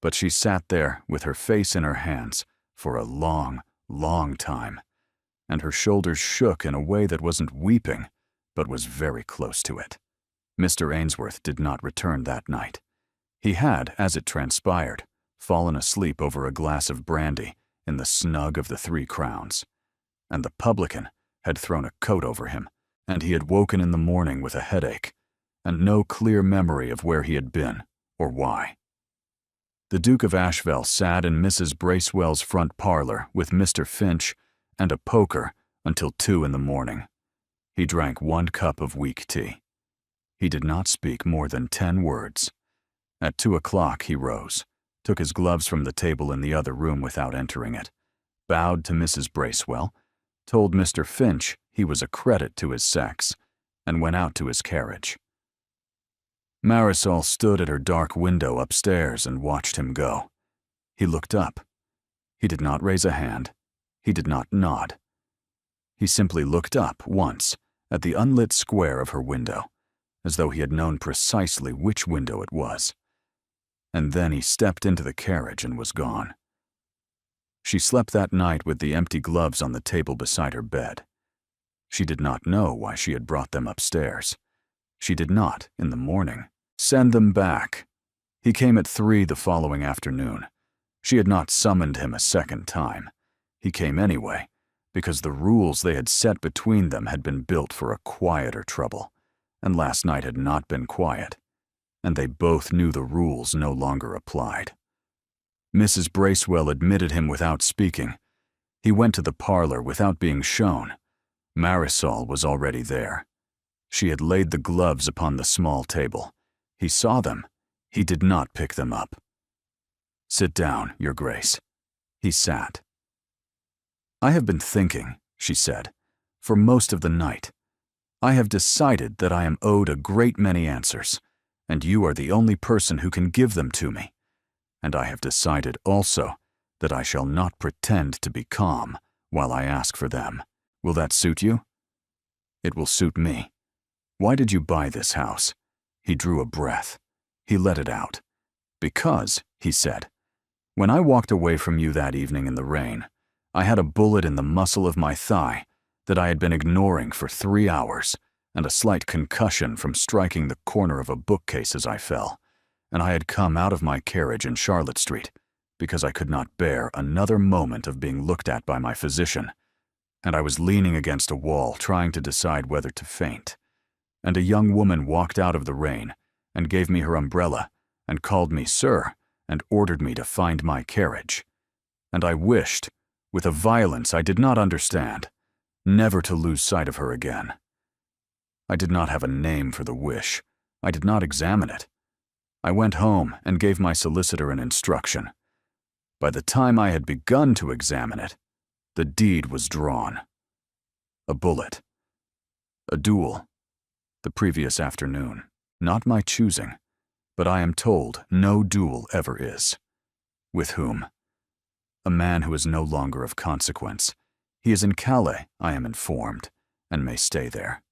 But she sat there with her face in her hands for a long, long time, and her shoulders shook in a way that wasn't weeping, but was very close to it. Mr. Ainsworth did not return that night. He had, as it transpired, fallen asleep over a glass of brandy in the snug of the 3 Crowns, and the publican had thrown a coat over him, and he had woken in the morning with a headache, and no clear memory of where he had been or why. The Duke of Asheville sat in Mrs. Bracewell's front parlor with Mr. Finch and a poker until 2 in the morning. He drank 1 cup of weak tea. He did not speak more than 10 words. At 2 o'clock he rose, took his gloves from the table in the other room without entering it, bowed to Mrs. Bracewell, told Mr. Finch he was a credit to his sex, and went out to his carriage. Marisol stood at her dark window upstairs and watched him go. He looked up. He did not raise a hand. He did not nod. He simply looked up once at the unlit square of her window, as though he had known precisely which window it was. And then he stepped into the carriage and was gone. She slept that night with the empty gloves on the table beside her bed. She did not know why she had brought them upstairs. She did not, in the morning, send them back. He came at 3 the following afternoon. She had not summoned him a second time. He came anyway, because the rules they had set between them had been built for a quieter trouble, and last night had not been quiet, and they both knew the rules no longer applied. Mrs. Bracewell admitted him without speaking. He went to the parlor without being shown. Marisol was already there. She had laid the gloves upon the small table. He saw them. He did not pick them up. "Sit down, Your Grace." He sat. "I have been thinking," she said, "for most of the night. I have decided that I am owed a great many answers, and you are the only person who can give them to me. And I have decided also that I shall not pretend to be calm while I ask for them. Will that suit you?" "It will suit me. Why did you buy this house?" He drew a breath. He let it out. "Because," he said, "when I walked away from you that evening in the rain, I had a bullet in the muscle of my thigh that I had been ignoring for 3 hours, and a slight concussion from striking the corner of a bookcase as I fell, and I had come out of my carriage in Charlotte Street because I could not bear another moment of being looked at by my physician, and I was leaning against a wall trying to decide whether to faint, and a young woman walked out of the rain and gave me her umbrella and called me sir and ordered me to find my carriage, and I wished, with a violence I did not understand, never to lose sight of her again. I did not have a name for the wish. I did not examine it. I went home and gave my solicitor an instruction. By the time I had begun to examine it, the deed was drawn. A bullet. A duel. The previous afternoon. Not my choosing, but I am told no duel ever is. With whom? A man who is no longer of consequence. He is in Calais, I am informed, and may stay there.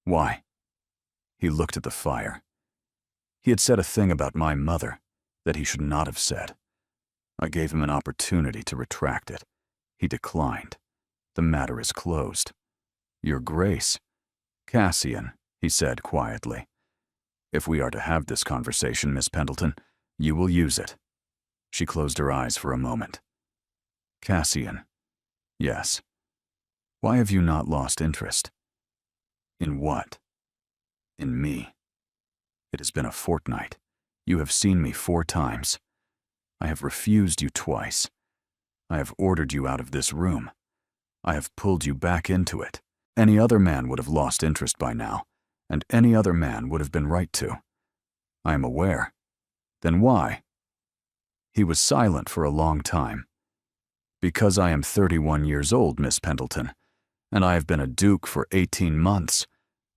Why? He looked at the fire. He had said a thing about my mother that he should not have said. I gave him an opportunity to retract it. He declined. The matter is closed. Your Grace. Cassian, he said quietly. If we are to have this conversation, Miss Pendleton, you will use it. She closed her eyes for a moment. Cassian. Yes. Why have you not lost interest? In what? In me. It has been a fortnight. You have seen me 4 times. I have refused you twice. I have ordered you out of this room. I have pulled you back into it. Any other man would have lost interest by now, and any other man would have been right to. I am aware. Then why? He was silent for a long time. "Because I am 31 years old, Miss Pendleton, and I have been a duke for 18 months,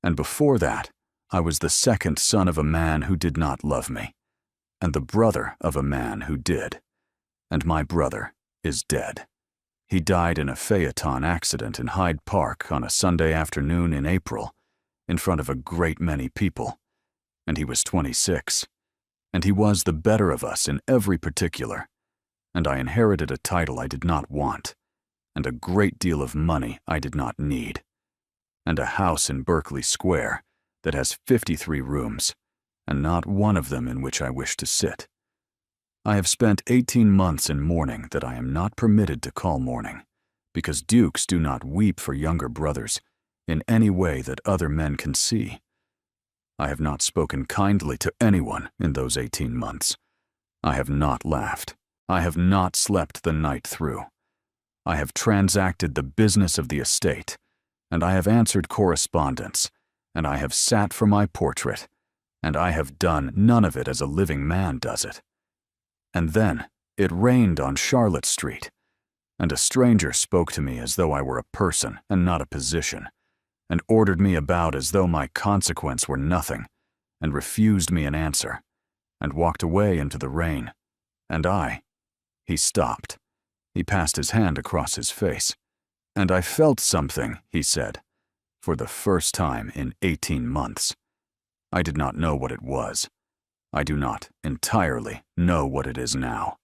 and before that, I was the second son of a man who did not love me, and the brother of a man who did, and my brother is dead. He died in a phaeton accident in Hyde Park on a Sunday afternoon in April, in front of a great many people, and he was 26, and he was the better of us in every particular, and I inherited a title I did not want, and a great deal of money I did not need, and a house in Berkeley Square that has 53 rooms, and not one of them in which I wish to sit. I have spent 18 months in mourning that I am not permitted to call mourning, because dukes do not weep for younger brothers in any way that other men can see. I have not spoken kindly to anyone in those 18 months. I have not laughed. I have not slept the night through. I have transacted the business of the estate, and I have answered correspondence, and I have sat for my portrait, and I have done none of it as a living man does it. And then it rained on Charlotte Street, and a stranger spoke to me as though I were a person and not a position, and ordered me about as though my consequence were nothing, and refused me an answer, and walked away into the rain. And he stopped. He passed his hand across his face. And I felt something, he said, for the first time in 18 months. I did not know what it was. I do not entirely know what it is now.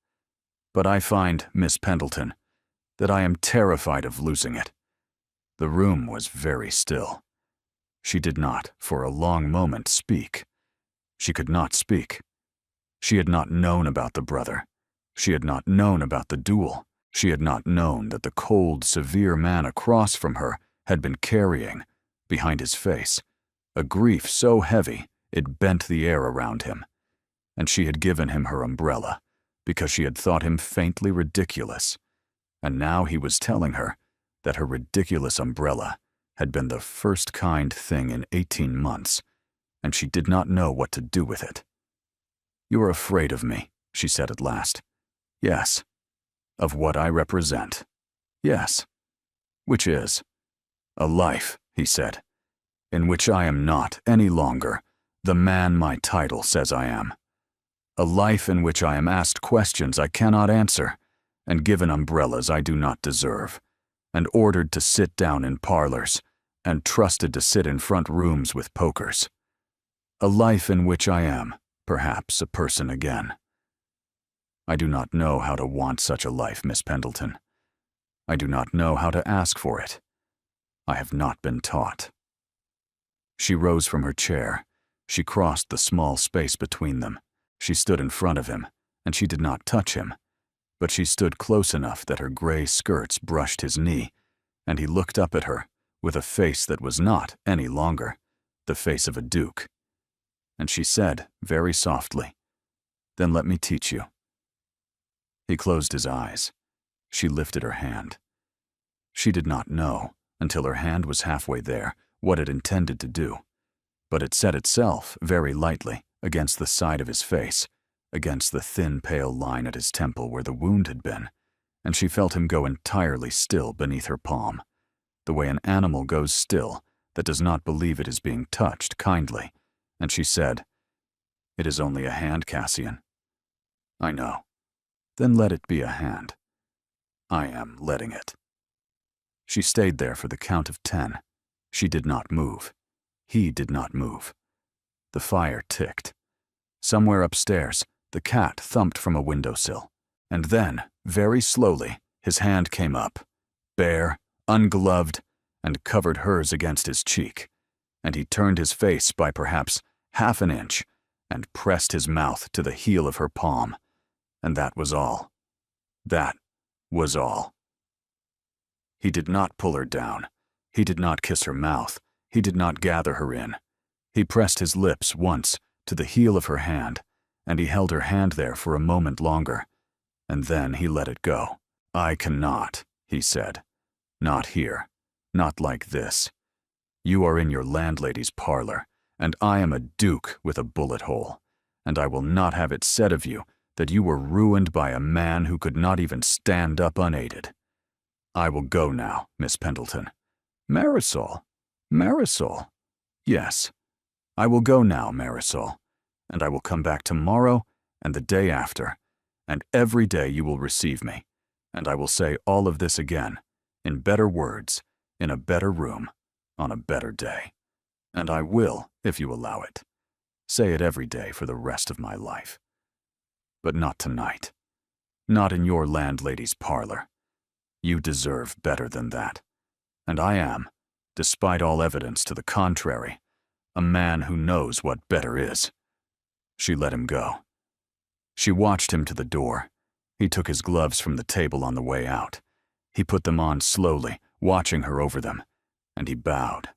But I find, Miss Pendleton, that I am terrified of losing it. The room was very still. She did not, for a long moment, speak. She could not speak. She had not known about the brother. She had not known about the duel. She had not known that the cold, severe man across from her had been carrying, behind his face, a grief so heavy it bent the air around him. And she had given him her umbrella, because she had thought him faintly ridiculous. And now he was telling her that her ridiculous umbrella had been the first kind thing in 18 months, and she did not know what to do with it. "You are afraid of me," she said at last. "Yes." "Of what I represent?" "Yes." "Which is?" "A life," he said, "in which I am not, any longer, the man my title says I am. A life in which I am asked questions I cannot answer, and given umbrellas I do not deserve, and ordered to sit down in parlors, and trusted to sit in front rooms with pokers. A life in which I am, perhaps, a person again. I do not know how to want such a life, Miss Pendleton. I do not know how to ask for it. I have not been taught." She rose from her chair. She crossed the small space between them. She stood in front of him, and she did not touch him, but she stood close enough that her gray skirts brushed his knee, and he looked up at her with a face that was not, any longer, the face of a duke. And she said, very softly, "Then let me teach you." He closed his eyes. She lifted her hand. She did not know, until her hand was halfway there, what it intended to do, but it set itself, very lightly, against the side of his face, against the thin pale line at his temple where the wound had been, and she felt him go entirely still beneath her palm, the way an animal goes still that does not believe it is being touched kindly, and she said, "It is only a hand, Cassian." "I know." "Then let it be a hand." "I am letting it." She stayed there for the count of 10. She did not move. He did not move. The fire ticked. Somewhere upstairs, the cat thumped from a windowsill, and then, very slowly, his hand came up, bare, ungloved, and covered hers against his cheek, and he turned his face by perhaps half an inch and pressed his mouth to the heel of her palm, and that was all. That was all. He did not pull her down. He did not kiss her mouth. He did not gather her in. He pressed his lips once to the heel of her hand, and he held her hand there for a moment longer, and then he let it go. "I cannot," he said. "Not here. Not like this. You are in your landlady's parlor, and I am a duke with a bullet hole, and I will not have it said of you that you were ruined by a man who could not even stand up unaided. I will go now, Miss Pendleton. Marisol. Marisol. Yes, I will go now, Marisol, and I will come back tomorrow and the day after, and every day you will receive me, and I will say all of this again, in better words, in a better room, on a better day. And I will, if you allow it, say it every day for the rest of my life. But not tonight. Not in your landlady's parlor. You deserve better than that. And I am, despite all evidence to the contrary, a man who knows what better is. She let him go. She watched him to the door. He took his gloves from the table on the way out. He put them on slowly, watching her over them, and he bowed,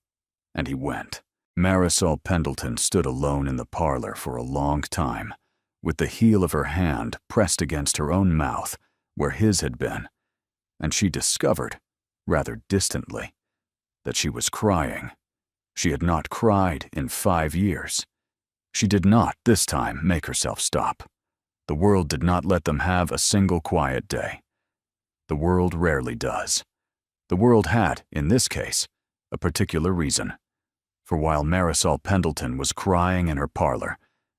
and he went. Marisol Pendleton stood alone in the parlor for a long time, with the heel of her hand pressed against her own mouth where his had been, and she discovered, rather distantly, that she was crying. She had not cried in 5 years. She did not, this time, make herself stop. The world did not let them have a single quiet day. The world rarely does. The world had, in this case, a particular reason. For while Marisol Pendleton was crying in her parlor,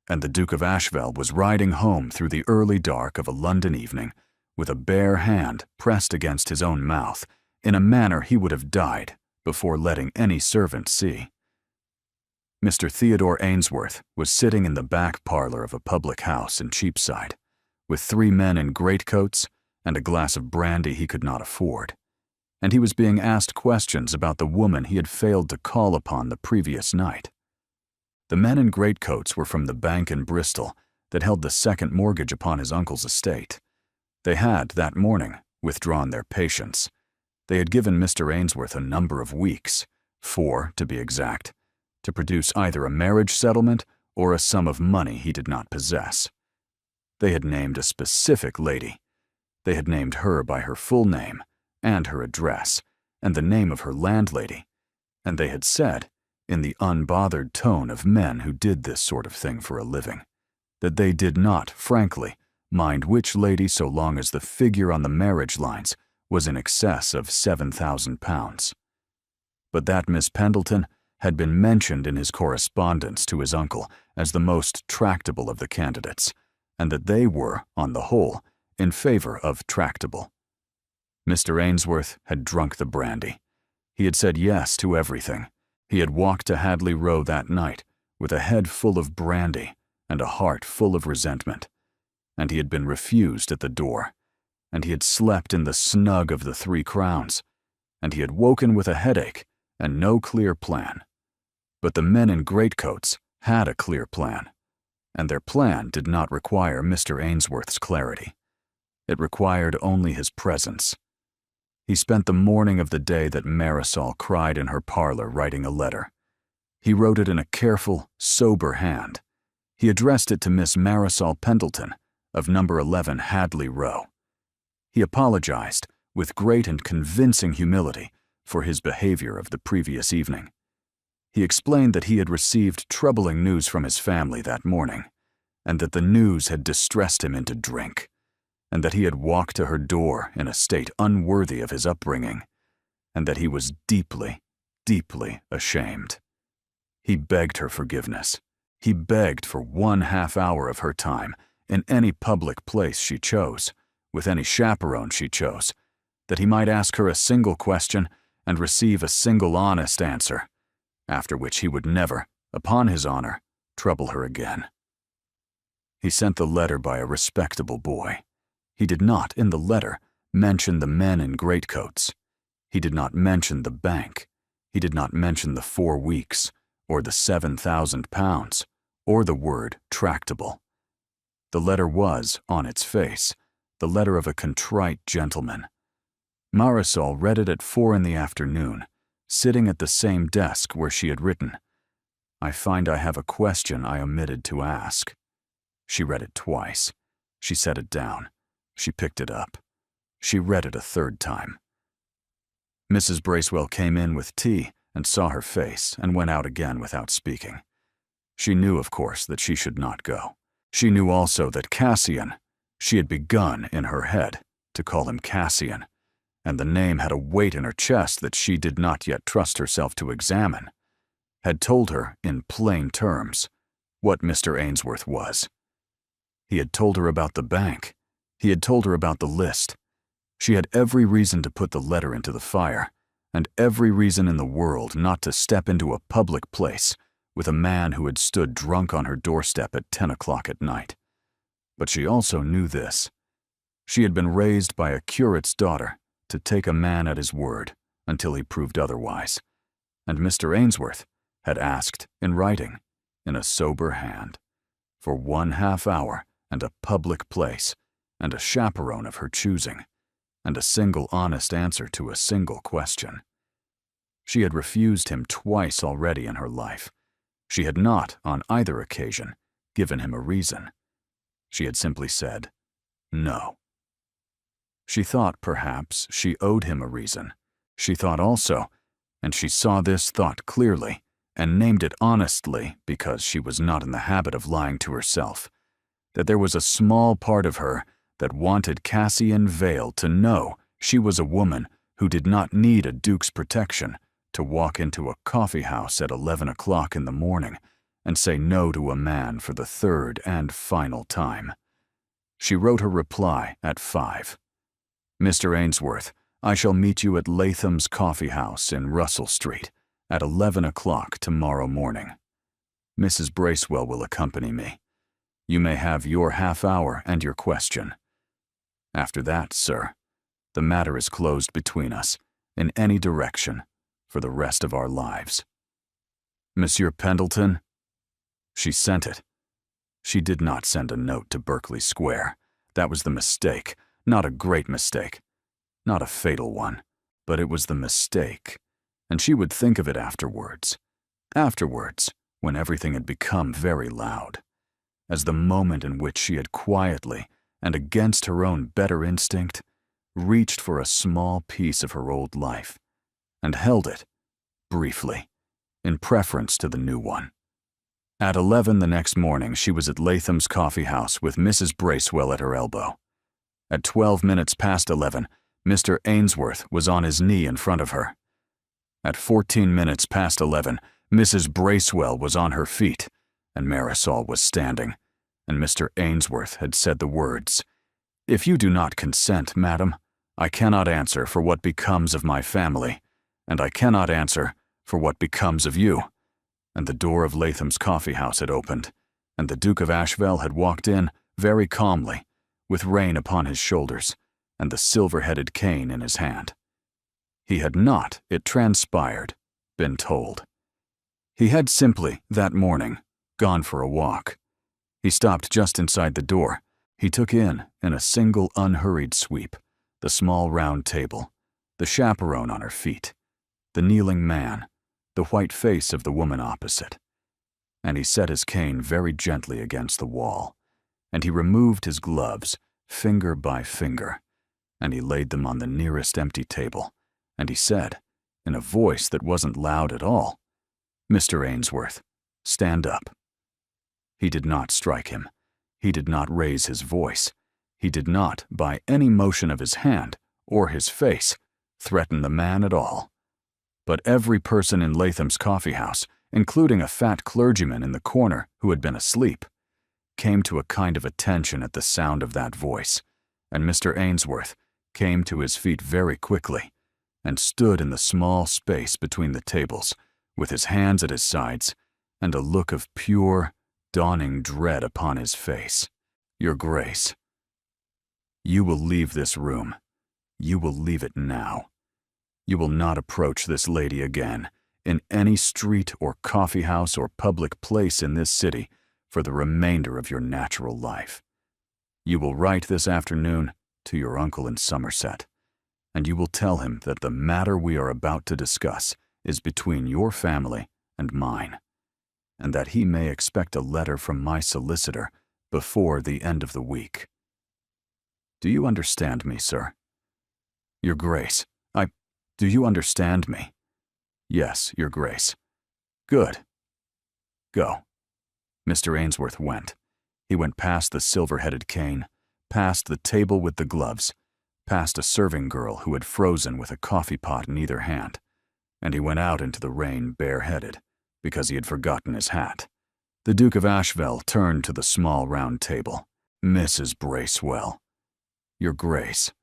and the Duke of Asheville was riding home through the early dark of a London evening, with a bare hand pressed against his own mouth, in a manner he would have died before letting any servant see, Mr. Theodore Ainsworth was sitting in the back parlor of a public house in Cheapside, with 3 men in greatcoats and a glass of brandy he could not afford, and he was being asked questions about the woman he had failed to call upon the previous night. The men in greatcoats were from the bank in Bristol that held the second mortgage upon his uncle's estate. They had, that morning, withdrawn their patience. They had given Mr. Ainsworth a number of weeks, 4 to be exact, to produce either a marriage settlement or a sum of money he did not possess. They had named a specific lady. They had named her by her full name and her address and the name of her landlady, and they had said, in the unbothered tone of men who did this sort of thing for a living, that they did not, frankly, mind which lady so long as the figure on the marriage lines was in excess of £7,000. But that Miss Pendleton had been mentioned in his correspondence to his uncle as the most tractable of the candidates, and that they were, on the whole, in favor of tractable. Mr. Ainsworth had drunk the brandy. He had said yes to everything. He had walked to Hadley Row that night with a head full of brandy and a heart full of resentment, and he had been refused at the door, and he had slept in the snug of the 3 Crowns, and he had woken with a headache and no clear plan. But the men in greatcoats had a clear plan, and their plan did not require Mr. Ainsworth's clarity. It required only his presence. He spent the morning of the day that Marisol cried in her parlor writing a letter. He wrote it in a careful, sober hand. He addressed it to Miss Marisol Pendleton of number 11 Hadley Row. He apologized, with great and convincing humility, for his behavior of the previous evening. He explained that he had received troubling news from his family that morning, and that the news had distressed him into drink, and that he had walked to her door in a state unworthy of his upbringing, and that he was deeply, deeply ashamed. He begged her forgiveness. He begged for 1/2 hour of her time in any public place she chose, with any chaperone she chose, that he might ask her a single question and receive a single honest answer, after which he would never, upon his honor, trouble her again. He sent the letter by a respectable boy. He did not, in the letter, mention the men in greatcoats. He did not mention the bank. He did not mention the 4 weeks, or the £7,000, or the word tractable. The letter was, on its face, the letter of a contrite gentleman. Marisol read it at 4 in the afternoon, sitting at the same desk where she had written, "I find I have a question I omitted to ask." She read it twice. She set it down. She picked it up. She read it a 3rd time. Mrs. Bracewell came in with tea and saw her face and went out again without speaking. She knew, of course, that she should not go. She knew also that Cassian, She had begun, in her head, to call him Cassian, and the name had a weight in her chest that she did not yet trust herself to examine. Had told her, in plain terms, what Mr. Ainsworth was. He had told her about the bank. He had told her about the list. She had every reason to put the letter into the fire, and every reason in the world not to step into a public place with a man who had stood drunk on her doorstep at 10 o'clock at night. But she also knew this. She had been raised by a curate's daughter to take a man at his word until he proved otherwise, and Mr. Ainsworth had asked, in writing, in a sober hand, for 1/2 hour and a public place and a chaperone of her choosing, and a single honest answer to a single question. She had refused him twice already in her life. She had not, on either occasion, given him a reason. She had simply said, no. She thought, perhaps, she owed him a reason. She thought also, and she saw this thought clearly, and named it honestly because she was not in the habit of lying to herself, that there was a small part of her that wanted Cassian Vale to know she was a woman who did not need a duke's protection to walk into a coffee house at 11 o'clock in the morning and say no to a man for the third and final time. She wrote her reply at 5. Mr. Ainsworth, I shall meet you at Latham's Coffee House in Russell Street at 11 o'clock tomorrow morning. Mrs. Bracewell will accompany me. You may have your half hour and your question. After that, sir, the matter is closed between us, in any direction, for the rest of our lives. Monsieur Pendleton? She sent it. She did not send a note to Berkeley Square. That was the mistake, not a great mistake, not a fatal one, but it was the mistake, and she would think of it afterwards. Afterwards, when everything had become very loud, as the moment in which she had quietly, and against her own better instinct, reached for a small piece of her old life, and held it, briefly, in preference to the new one. At 11 the next morning, she was at Latham's Coffee House with Mrs. Bracewell at her elbow. At 12 minutes past 11, Mr. Ainsworth was on his knee in front of her. At 14 minutes past 11, Mrs. Bracewell was on her feet, and Marisol was standing, and Mr. Ainsworth had said the words, "If you do not consent, madam, I cannot answer for what becomes of my family, and I cannot answer for what becomes of you." And the door of Latham's Coffee House had opened, and the Duke of Asheville had walked in very calmly, with rain upon his shoulders, and the silver-headed cane in his hand. He had not, it transpired, been told. He had simply, that morning, gone for a walk. He stopped just inside the door. He took in a single unhurried sweep, the small round table, the chaperone on her feet, the kneeling man, the white face of the woman opposite. And he set his cane very gently against the wall, and he removed his gloves, finger by finger, and he laid them on the nearest empty table, and he said, in a voice that wasn't loud at all, "Mr. Ainsworth, stand up." He did not strike him. He did not raise his voice. He did not, by any motion of his hand or his face, threaten the man at all. But every person in Latham's Coffee House, including a fat clergyman in the corner who had been asleep, came to a kind of attention at the sound of that voice, and Mr. Ainsworth came to his feet very quickly and stood in the small space between the tables, with his hands at his sides and a look of pure, dawning dread upon his face. "Your Grace, you will leave this room. You will leave it now. You will not approach this lady again in any street or coffee house or public place in this city for the remainder of your natural life. You will write this afternoon to your uncle in Somerset, and you will tell him that the matter we are about to discuss is between your family and mine, and that he may expect a letter from my solicitor before the end of the week. Do you understand me, sir? Your Grace, do you understand me? Yes, Your Grace. Good. Go." Mr. Ainsworth went. He went past the silver-headed cane, past the table with the gloves, past a serving girl who had frozen with a coffee pot in either hand, and he went out into the rain bareheaded because he had forgotten his hat. The Duke of Asheville turned to the small round table. "Mrs. Bracewell, Your Grace,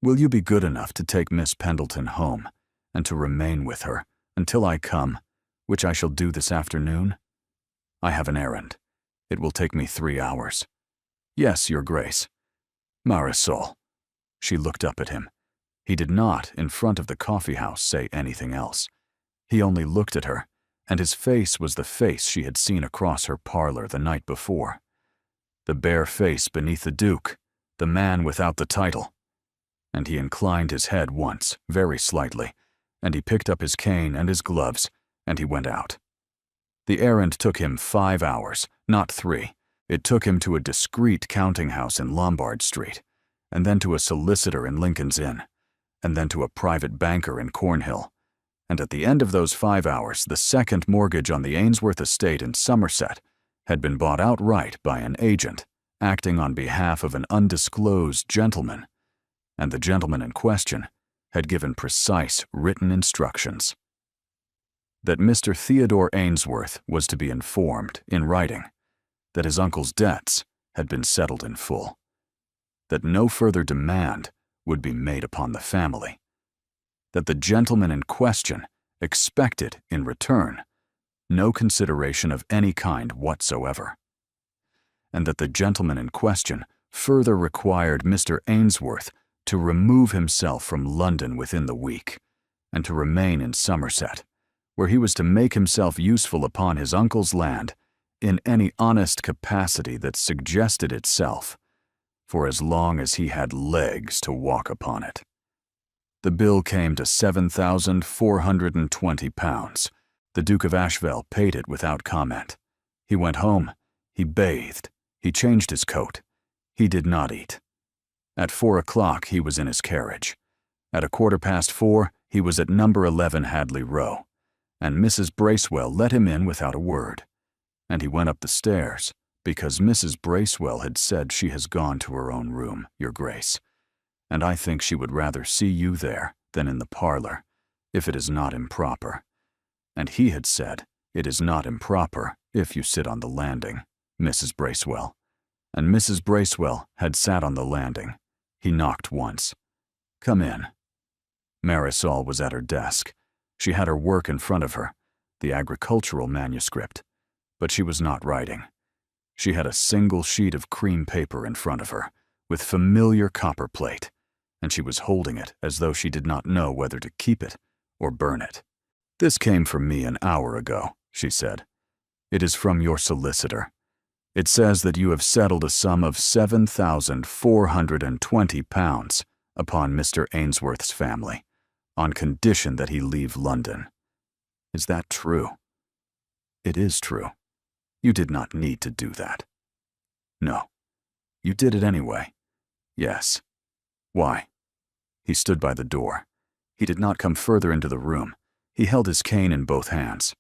will you be good enough to take Miss Pendleton home and to remain with her until I come, which I shall do this afternoon? I have an errand. It will take me 3 hours. Yes, Your Grace. Marisol." She looked up at him. He did not, in front of the coffee house, say anything else. He only looked at her, and his face was the face she had seen across her parlor the night before. The bare face beneath the Duke, the man without the title. And he inclined his head once, very slightly, and he picked up his cane and his gloves, and he went out. The errand took him 5 hours, not 3. It took him to a discreet counting house in Lombard Street, and then to a solicitor in Lincoln's Inn, and then to a private banker in Cornhill. And at the end of those 5 hours, the second mortgage on the Ainsworth estate in Somerset had been bought outright by an agent acting on behalf of an undisclosed gentleman, and the gentleman in question had given precise written instructions that Mr. Theodore Ainsworth was to be informed in writing that his uncle's debts had been settled in full, that no further demand would be made upon the family, that the gentleman in question expected in return no consideration of any kind whatsoever, and that the gentleman in question further required Mr. Ainsworth to remove himself from London within the week, and to remain in Somerset, where he was to make himself useful upon his uncle's land in any honest capacity that suggested itself, for as long as he had legs to walk upon it. The bill came to £7,420. The Duke of Asheville paid it without comment. He went home, he bathed, he changed his coat. He did not eat. At 4 o'clock he was in his carriage. At 4:15 he was at number 11 Hadley Row, and Mrs. Bracewell let him in without a word. And he went up the stairs, because Mrs. Bracewell had said she has gone to her own room, Your Grace, and I think she would rather see you there than in the parlor, if it is not improper. And he had said, it is not improper if you sit on the landing, Mrs. Bracewell. And Mrs. Bracewell had sat on the landing. He knocked once. "Come in." Marisol was at her desk. She had her work in front of her, the agricultural manuscript, but she was not writing. She had a single sheet of cream paper in front of her, with familiar copperplate, and she was holding it as though she did not know whether to keep it or burn it. "This came from me an hour ago," she said. "It is from your solicitor. It says that you have settled a sum of £7,420 upon Mr. Ainsworth's family, on condition that he leave London. Is that true?" "It is true. You did not need to do that." "No. You did it anyway." "Yes." "Why?" He stood by the door. He did not come further into the room. He held his cane in both hands.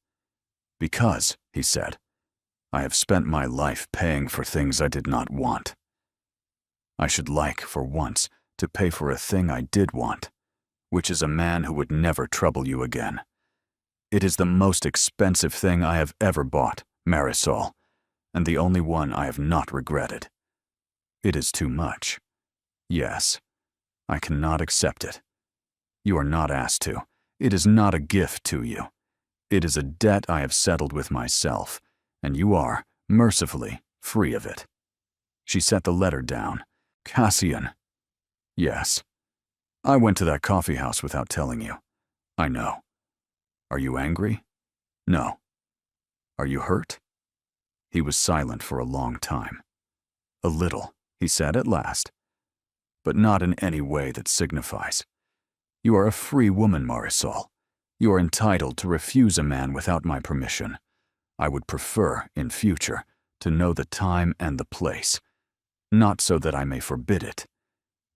"Because," he said, "I have spent my life paying for things I did not want. I should like, for once, to pay for a thing I did want, which is a man who would never trouble you again. It is the most expensive thing I have ever bought, Marisol, and the only one I have not regretted. It is too much. Yes, I cannot accept it. You are not asked to. It is not a gift to you. It is a debt I have settled with myself, and you are, mercifully, free of it." She set the letter down. "Cassian." "Yes. I went to that coffee house without telling you. I know. Are you angry?" "No." "Are you hurt?" He was silent for a long time. "A little," he said at last, "but not in any way that signifies. You are a free woman, Marisol. You are entitled to refuse a man without my permission. I would prefer, in future, to know the time and the place, not so that I may forbid it,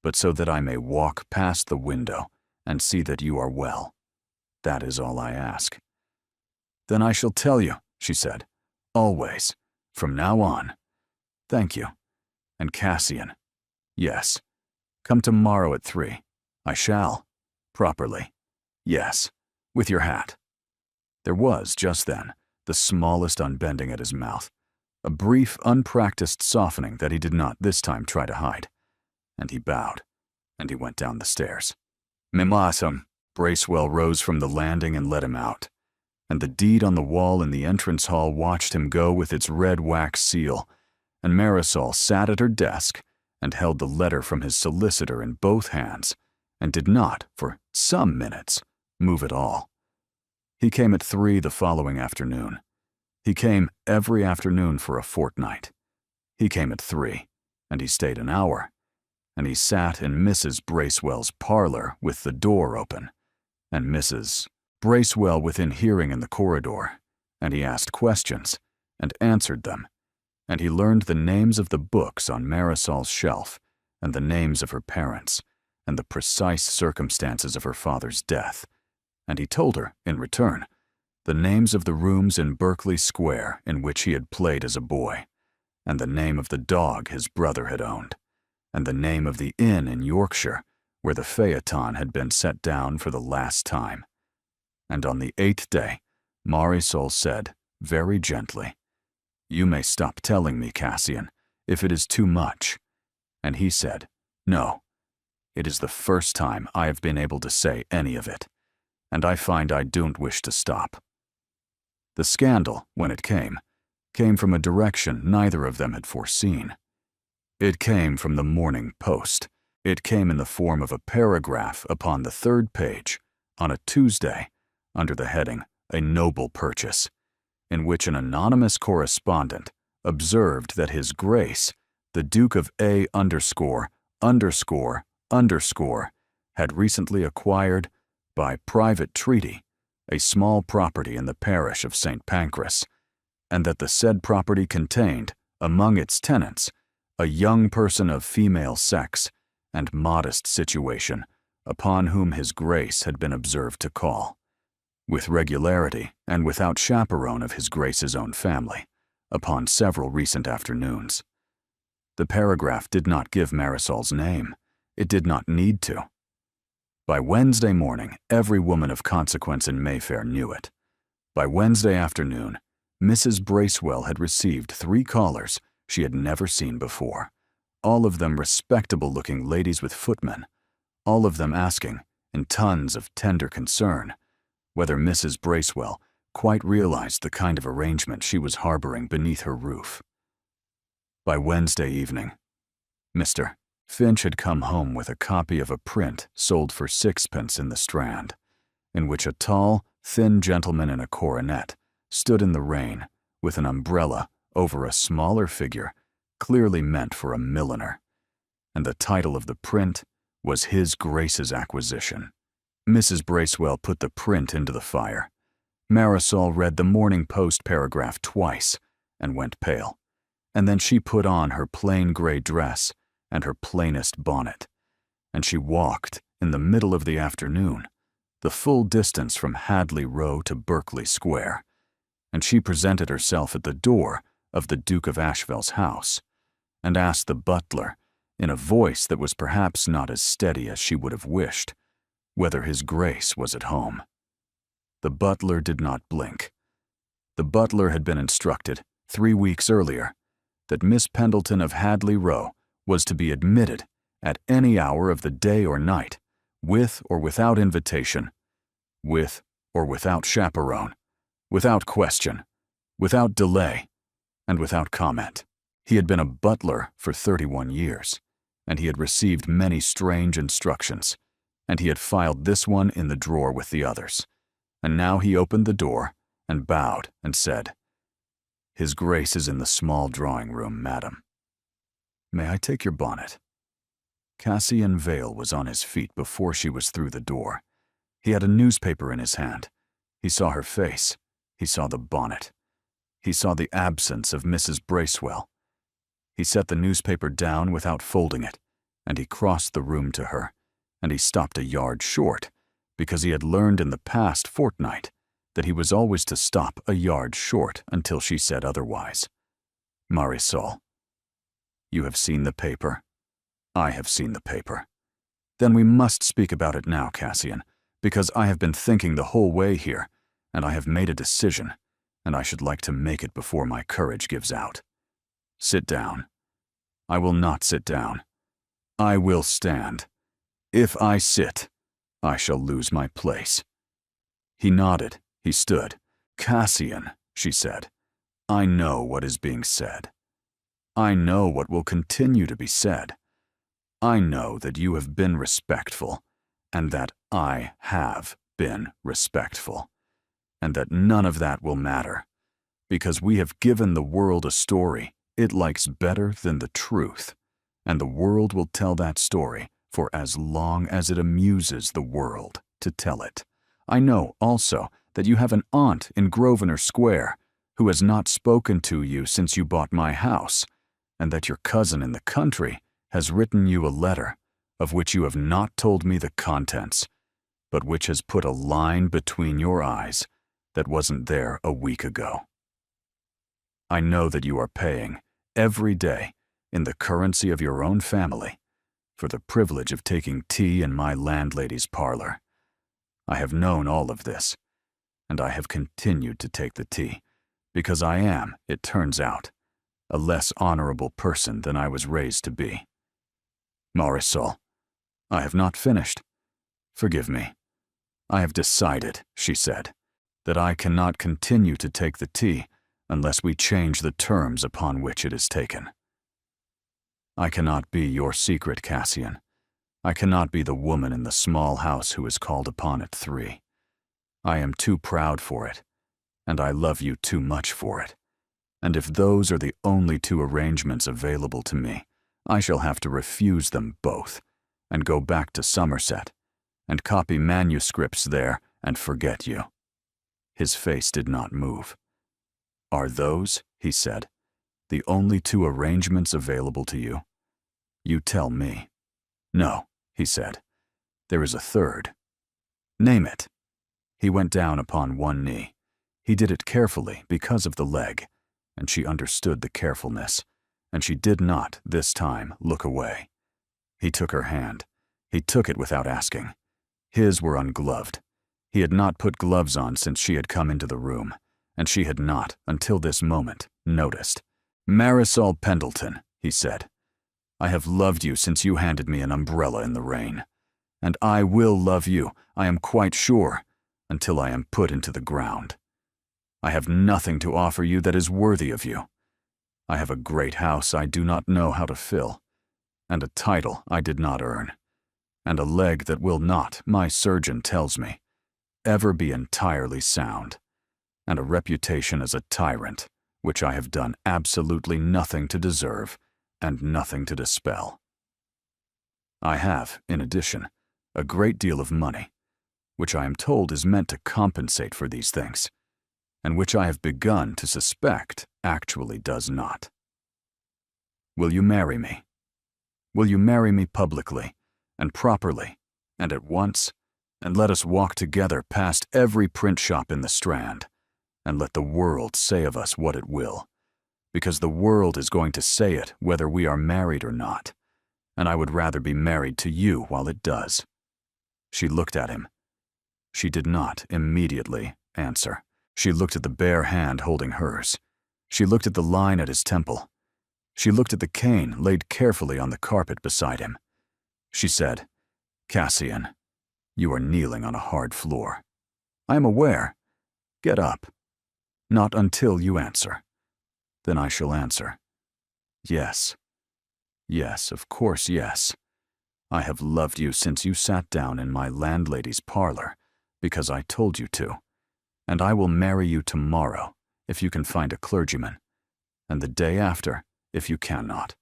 but so that I may walk past the window and see that you are well. That is all I ask." "Then I shall tell you," she said, "always, from now on. Thank you. And Cassian, Yes. Come tomorrow at 3. I shall. Properly. Yes. With your hat. There was, just then, the smallest unbending at his mouth, a brief, unpracticed softening that he did not this time try to hide. And he bowed, and he went down the stairs. Mimasum. Bracewell rose from the landing and let him out, and the deed on the wall in the entrance hall watched him go with its red wax seal, and Marisol sat at her desk and held the letter from his solicitor in both hands, and did not, for some minutes, move at all. He came at 3 the following afternoon. He came every afternoon for a fortnight. He came at 3, and he stayed an hour, and he sat in Mrs. Bracewell's parlor with the door open, and Mrs. Bracewell within hearing in the corridor, and he asked questions, and answered them, and he learned the names of the books on Marisol's shelf, and the names of her parents, and the precise circumstances of her father's death, and he told her, in return, the names of the rooms in Berkeley Square in which he had played as a boy, and the name of the dog his brother had owned, and the name of the inn in Yorkshire where the phaeton had been set down for the last time. And on the 8th day, Marisol said, very gently, "You may stop telling me, Cassian, if it is too much." And he said, "No, it is the first time I have been able to say any of it, and I find I don't wish to stop." The scandal, when it came from a direction neither of them had foreseen. It came from the Morning Post. It came in the form of a paragraph upon the 3rd page, on a Tuesday, under the heading, "A Noble Purchase," in which an anonymous correspondent observed that His Grace, the Duke of A ____, had recently acquired, by private treaty, a small property in the parish of St. Pancras, and that the said property contained, among its tenants, a young person of female sex and modest situation, upon whom His Grace had been observed to call, with regularity and without chaperone of His Grace's own family, upon several recent afternoons. The paragraph did not give Marisol's name. It did not need to. By Wednesday morning, every woman of consequence in Mayfair knew it. By Wednesday afternoon, Mrs. Bracewell had received 3 callers she had never seen before, all of them respectable-looking ladies with footmen, all of them asking, in tons of tender concern, whether Mrs. Bracewell quite realized the kind of arrangement she was harboring beneath her roof. By Wednesday evening, Mr. Finch had come home with a copy of a print sold for 6pence in the Strand, in which a tall, thin gentleman in a coronet stood in the rain with an umbrella over a smaller figure clearly meant for a milliner, and the title of the print was His Grace's Acquisition. Mrs. Bracewell put the print into the fire. Marisol read the Morning Post paragraph twice and went pale, and then she put on her plain gray dress and her plainest bonnet, and she walked, in the middle of the afternoon, the full distance from Hadley Row to Berkeley Square, and she presented herself at the door of the Duke of Asheville's house, and asked the butler, in a voice that was perhaps not as steady as she would have wished, whether His Grace was at home. The butler did not blink. The butler had been instructed, 3 weeks earlier, that Miss Pendleton of Hadley Row was to be admitted at any hour of the day or night, with or without invitation, with or without chaperone, without question, without delay, and without comment. He had been a butler for 31 years, and he had received many strange instructions, and he had filed this one in the drawer with the others, and now he opened the door and bowed and said, "His Grace is in the small drawing-room, madam. May I take your bonnet?" Cassian Vale was on his feet before she was through the door. He had a newspaper in his hand. He saw her face. He saw the bonnet. He saw the absence of Mrs. Bracewell. He set the newspaper down without folding it, and he crossed the room to her, and he stopped a yard short, because he had learned in the past fortnight that he was always to stop a yard short until she said otherwise. "Marisol, you have seen the paper?" I have seen the paper. Then we must speak about it now, Cassian, because I have been thinking the whole way here, and I have made a decision, and I should like to make it before my courage gives out. Sit down. I will not sit down. I will stand. If I sit, I shall lose my place. He nodded. He stood. Cassian, she said, I know what is being said. I know what will continue to be said. I know that you have been respectful, and that I have been respectful, and that none of that will matter, because we have given the world a story it likes better than the truth, and the world will tell that story for as long as it amuses the world to tell it. I know also that you have an aunt in Grosvenor Square who has not spoken to you since you bought my house, and that your cousin in the country has written you a letter of which you have not told me the contents, but which has put a line between your eyes that wasn't there a week ago. I know that you are paying, every day, in the currency of your own family, for the privilege of taking tea in my landlady's parlor. I have known all of this, and I have continued to take the tea, because I am, it turns out, a less honorable person than I was raised to be. Marisol, I have not finished. Forgive me. I have decided, she said, that I cannot continue to take the tea unless we change the terms upon which it is taken. I cannot be your secret, Cassian. I cannot be the woman in the small house who is called upon at 3. I am too proud for it, and I love you too much for it. And if those are the only 2 arrangements available to me, I shall have to refuse them both, and go back to Somerset, and copy manuscripts there and forget you. His face did not move. Are those, he said, the only 2 arrangements available to you? You tell me. No, he said. There is a 3rd. Name it. He went down upon one knee. He did it carefully because of the leg, and she understood the carefulness, and she did not, this time, look away. He took her hand. He took it without asking. His were ungloved. He had not put gloves on since she had come into the room, and she had not, until this moment, noticed. Marisol Pendleton, he said, I have loved you since you handed me an umbrella in the rain, and I will love you, I am quite sure, until I am put into the ground. I have nothing to offer you that is worthy of you. I have a great house I do not know how to fill, and a title I did not earn, and a leg that will not, my surgeon tells me, ever be entirely sound, and a reputation as a tyrant, which I have done absolutely nothing to deserve and nothing to dispel. I have, in addition, a great deal of money, which I am told is meant to compensate for these things, and which I have begun to suspect actually does not. Will you marry me? Will you marry me publicly, and properly, and at once, and let us walk together past every print shop in the Strand, and let the world say of us what it will, because the world is going to say it whether we are married or not, and I would rather be married to you while it does. She looked at him. She did not immediately answer. She looked at the bare hand holding hers. She looked at the line at his temple. She looked at the cane laid carefully on the carpet beside him. She said, Cassian, you are kneeling on a hard floor. I am aware. Get up. Not until you answer. Then I shall answer. Yes. Yes, of course, yes. I have loved you since you sat down in my landlady's parlor, because I told you to, and I will marry you tomorrow, if you can find a clergyman, and the day after, if you cannot,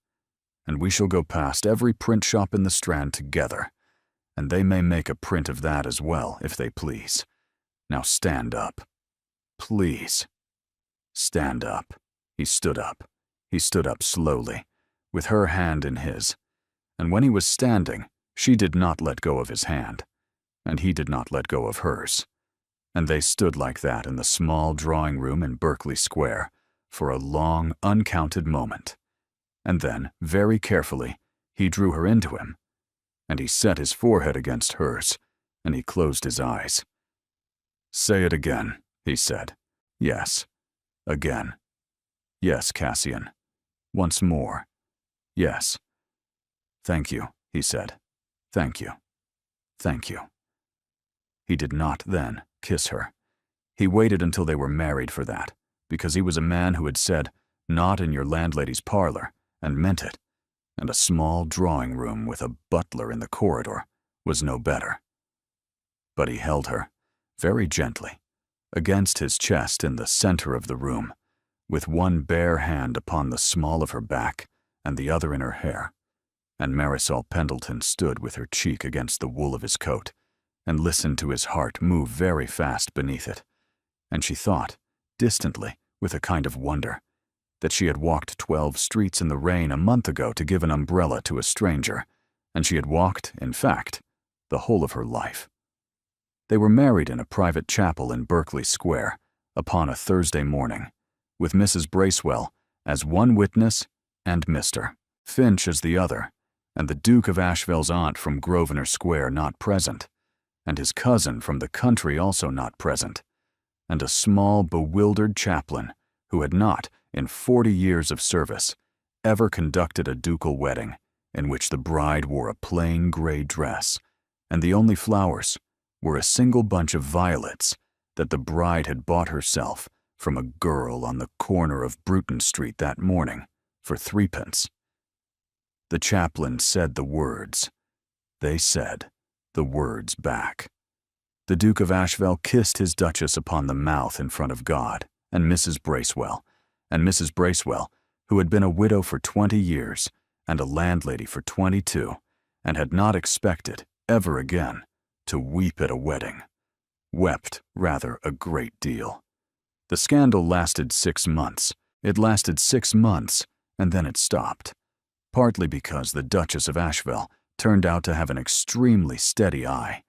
and we shall go past every print shop in the Strand together, and they may make a print of that as well, if they please. Now stand up. Please. Stand up. He stood up. He stood up slowly, with her hand in his, and when he was standing, she did not let go of his hand, and he did not let go of hers, and they stood like that in the small drawing room in Berkeley Square for a long, uncounted moment, and then, very carefully, He drew her into him, and he set his forehead against hers, and he closed his eyes. "Say it again," he said. "Yes. Again. Yes, Cassian. Once more. Yes." "Thank you," he said. "Thank you. Thank you." He did not then kiss her. He waited until they were married for that, because he was a man who had said, "Not in your landlady's parlor," and meant it, and a small drawing room with a butler in the corridor was no better. But he held her, very gently, against his chest in the center of the room, with one bare hand upon the small of her back and the other in her hair, and Marisol Pendleton stood with her cheek against the wool of his coat and listened to his heart move very fast beneath it, and she thought, distantly, with a kind of wonder, that she had walked 12 streets in the rain a month ago to give an umbrella to a stranger, and she had walked, in fact, the whole of her life. They were married in a private chapel in Berkeley Square upon a Thursday morning, with Mrs. Bracewell as one witness and Mr. Finch as the other, and the Duke of Asheville's aunt from Grosvenor Square not present, and his cousin from the country also not present, and a small, bewildered chaplain who had not, in 40 years of service, ever conducted a ducal wedding in which the bride wore a plain gray dress, and the only flowers were a single bunch of violets that the bride had bought herself from a girl on the corner of Bruton Street that morning for 3d. The chaplain said the words. They said the words back. The Duke of Asheville kissed his Duchess upon the mouth in front of God and Mrs. Bracewell, who had been a widow for 20 years and a landlady for 22, and had not expected, ever again, to weep at a wedding. Wept, rather, a great deal. The scandal lasted 6 months. It lasted 6 months, and then it stopped, partly because the Duchess of Asheville turned out to have an extremely steady eye,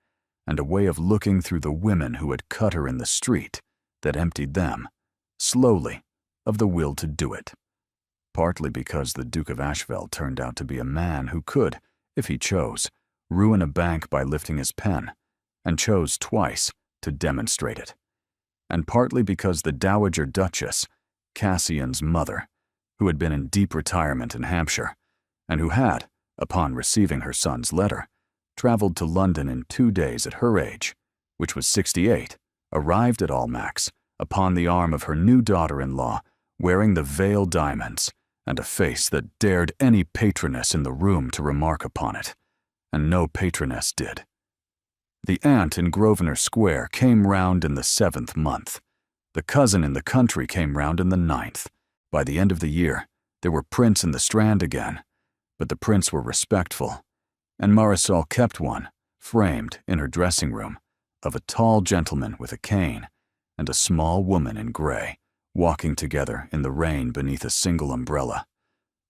and a way of looking through the women who had cut her in the street that emptied them, slowly, of the will to do it. Partly because the Duke of Asheville turned out to be a man who could, if he chose, ruin a bank by lifting his pen, and chose twice to demonstrate it. And partly because the Dowager Duchess, Cassian's mother, who had been in deep retirement in Hampshire, and who had, upon receiving her son's letter, traveled to London in 2 days at her age, which was 68, arrived at Almack's upon the arm of her new daughter-in-law, wearing the veil diamonds, and a face that dared any patroness in the room to remark upon it, and no patroness did. The aunt in Grosvenor Square came round in the 7th month. The cousin in the country came round in the 9th. By the end of the year, there were prints in the Strand again, but the prints were respectful, and Marisol kept one, framed in her dressing room, of a tall gentleman with a cane and a small woman in gray, walking together in the rain beneath a single umbrella,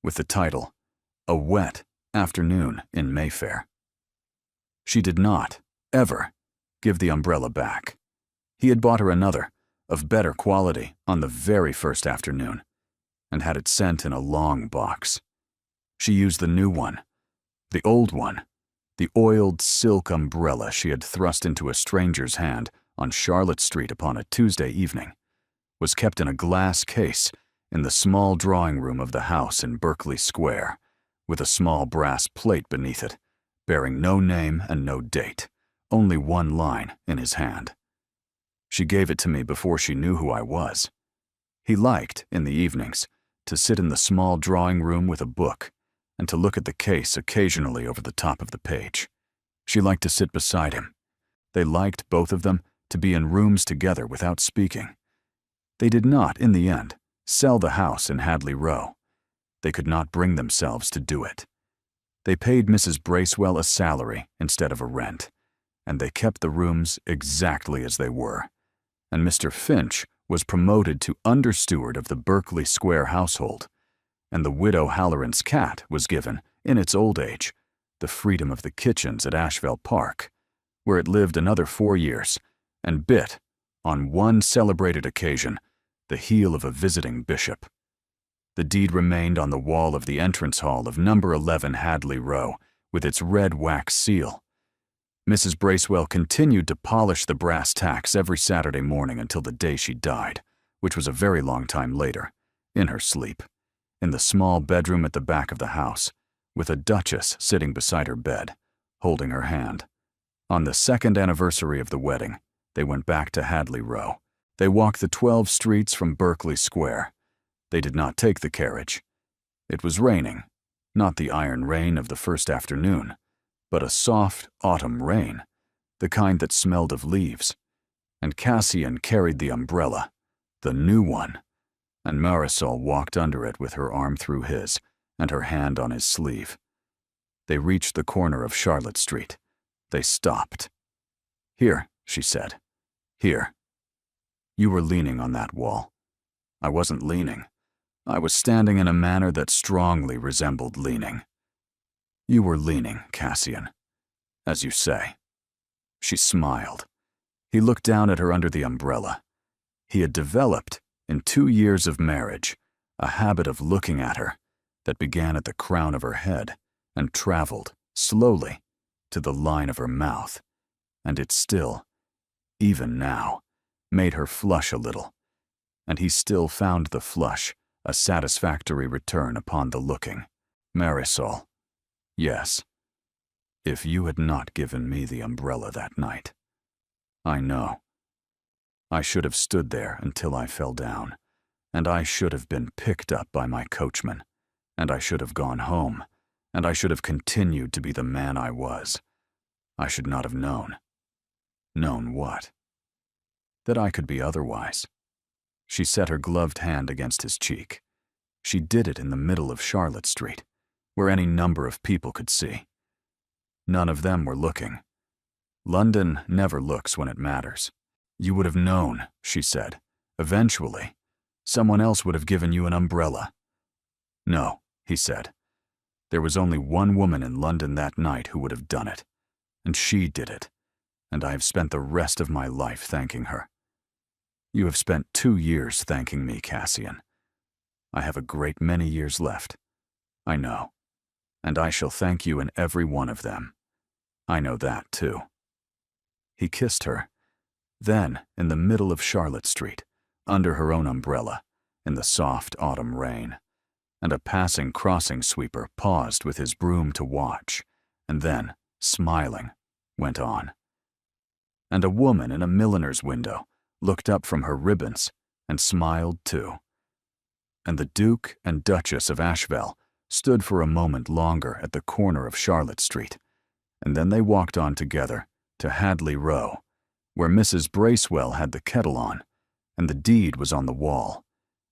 with the title, A Wet Afternoon in Mayfair. She did not, ever, give the umbrella back. He had bought her another, of better quality, on the very first afternoon, and had it sent in a long box. She used the new one. The old one, the oiled silk umbrella she had thrust into a stranger's hand on Charlotte Street upon a Tuesday evening, was kept in a glass case in the small drawing room of the house in Berkeley Square, with a small brass plate beneath it, bearing no name and no date, only one line in his hand. She gave it to me before she knew who I was. He liked, in the evenings, to sit in the small drawing room with a book, and to look at the case occasionally over the top of the page. She liked to sit beside him. They liked, both of them, to be in rooms together without speaking. They did not, in the end, sell the house in Hadley Row. They could not bring themselves to do it. They paid Mrs. Bracewell a salary instead of a rent, and they kept the rooms exactly as they were, and Mr. Finch was promoted to under-steward of the Berkeley Square household, and the widow Halloran's cat was given, in its old age, the freedom of the kitchens at Asheville Park, where it lived another 4 years, and bit, on one celebrated occasion, the heel of a visiting bishop. The deed remained on the wall of the entrance hall of number 11 Hadley Row, with its red wax seal. Mrs. Bracewell continued to polish the brass tacks every Saturday morning until the day she died, which was a very long time later, in her sleep, in the small bedroom at the back of the house, with a duchess sitting beside her bed, holding her hand. On the second anniversary of the wedding, they went back to Hadley Row. They walked the 12 streets from Berkeley Square. They did not take the carriage. It was raining, not the iron rain of the first afternoon, but a soft autumn rain, the kind that smelled of leaves. And Cassian carried the umbrella, the new one, and Marisol walked under it with her arm through his and her hand on his sleeve. They reached the corner of Charlotte Street. They stopped. "Here," she said. "Here. You were leaning on that wall." "I wasn't leaning. I was standing in a manner that strongly resembled leaning." "You were leaning, Cassian, as you say." She smiled. He looked down at her under the umbrella. He had developed, in 2 years of marriage, a habit of looking at her that began at the crown of her head and traveled, slowly, to the line of her mouth, and it still, even now, made her flush a little, and he still found the flush a satisfactory return upon the looking. "Marisol, yes, if you had not given me the umbrella that night. I know. I should have stood there until I fell down, and I should have been picked up by my coachman, and I should have gone home, and I should have continued to be the man I was. I should not have known." "Known what?" "That I could be otherwise." She set her gloved hand against his cheek. She did it in the middle of Charlotte Street, where any number of people could see. None of them were looking. London never looks when it matters. "You would have known," she said. "Eventually, someone else would have given you an umbrella." "No," he said. "There was only one woman in London that night who would have done it, and she did it, and I have spent the rest of my life thanking her." "You have spent 2 years thanking me, Cassian. I have a great many years left. I know, and I shall thank you in every one of them. I know that, too." He kissed her. Then, in the middle of Charlotte Street, under her own umbrella, in the soft autumn rain, and a passing crossing sweeper paused with his broom to watch, and then, smiling, went on. And a woman in a milliner's window looked up from her ribbons and smiled too. And the Duke and Duchess of Asheville stood for a moment longer at the corner of Charlotte Street, and then they walked on together to Hadley Row, where Mrs. Bracewell had the kettle on, and the deed was on the wall,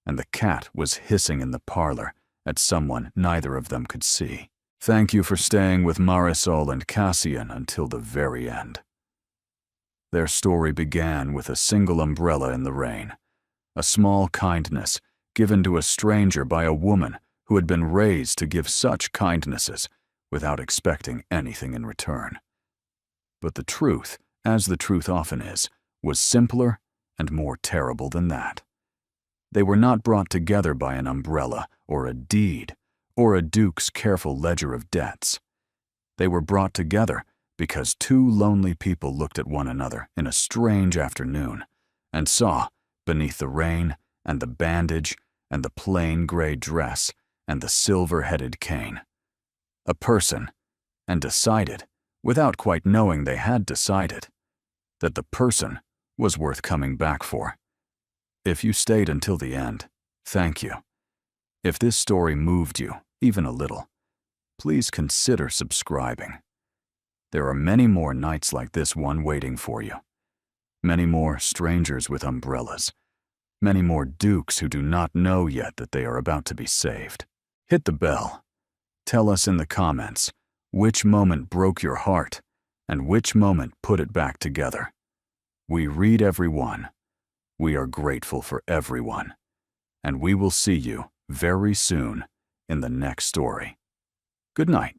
and the cat was hissing in the parlor at someone neither of them could see. "Thank you for staying with Marisol and Cassian until the very end." Their story began with a single umbrella in the rain, a small kindness given to a stranger by a woman who had been raised to give such kindnesses without expecting anything in return. But the truth, as the truth often is, was simpler and more terrible than that. They were not brought together by an umbrella or a deed or a duke's careful ledger of debts. They were brought together because 2 lonely people looked at one another in a strange afternoon and saw, beneath the rain and the bandage and the plain gray dress and the silver-headed cane, a person, and decided, without quite knowing they had decided, that the person was worth coming back for. If you stayed until the end, thank you. If this story moved you, even a little, please consider subscribing. There are many more nights like this one waiting for you. Many more strangers with umbrellas. Many more dukes who do not know yet that they are about to be saved. Hit the bell. Tell us in the comments which moment broke your heart and which moment put it back together. We read every one. We are grateful for everyone. And we will see you very soon in the next story. Good night.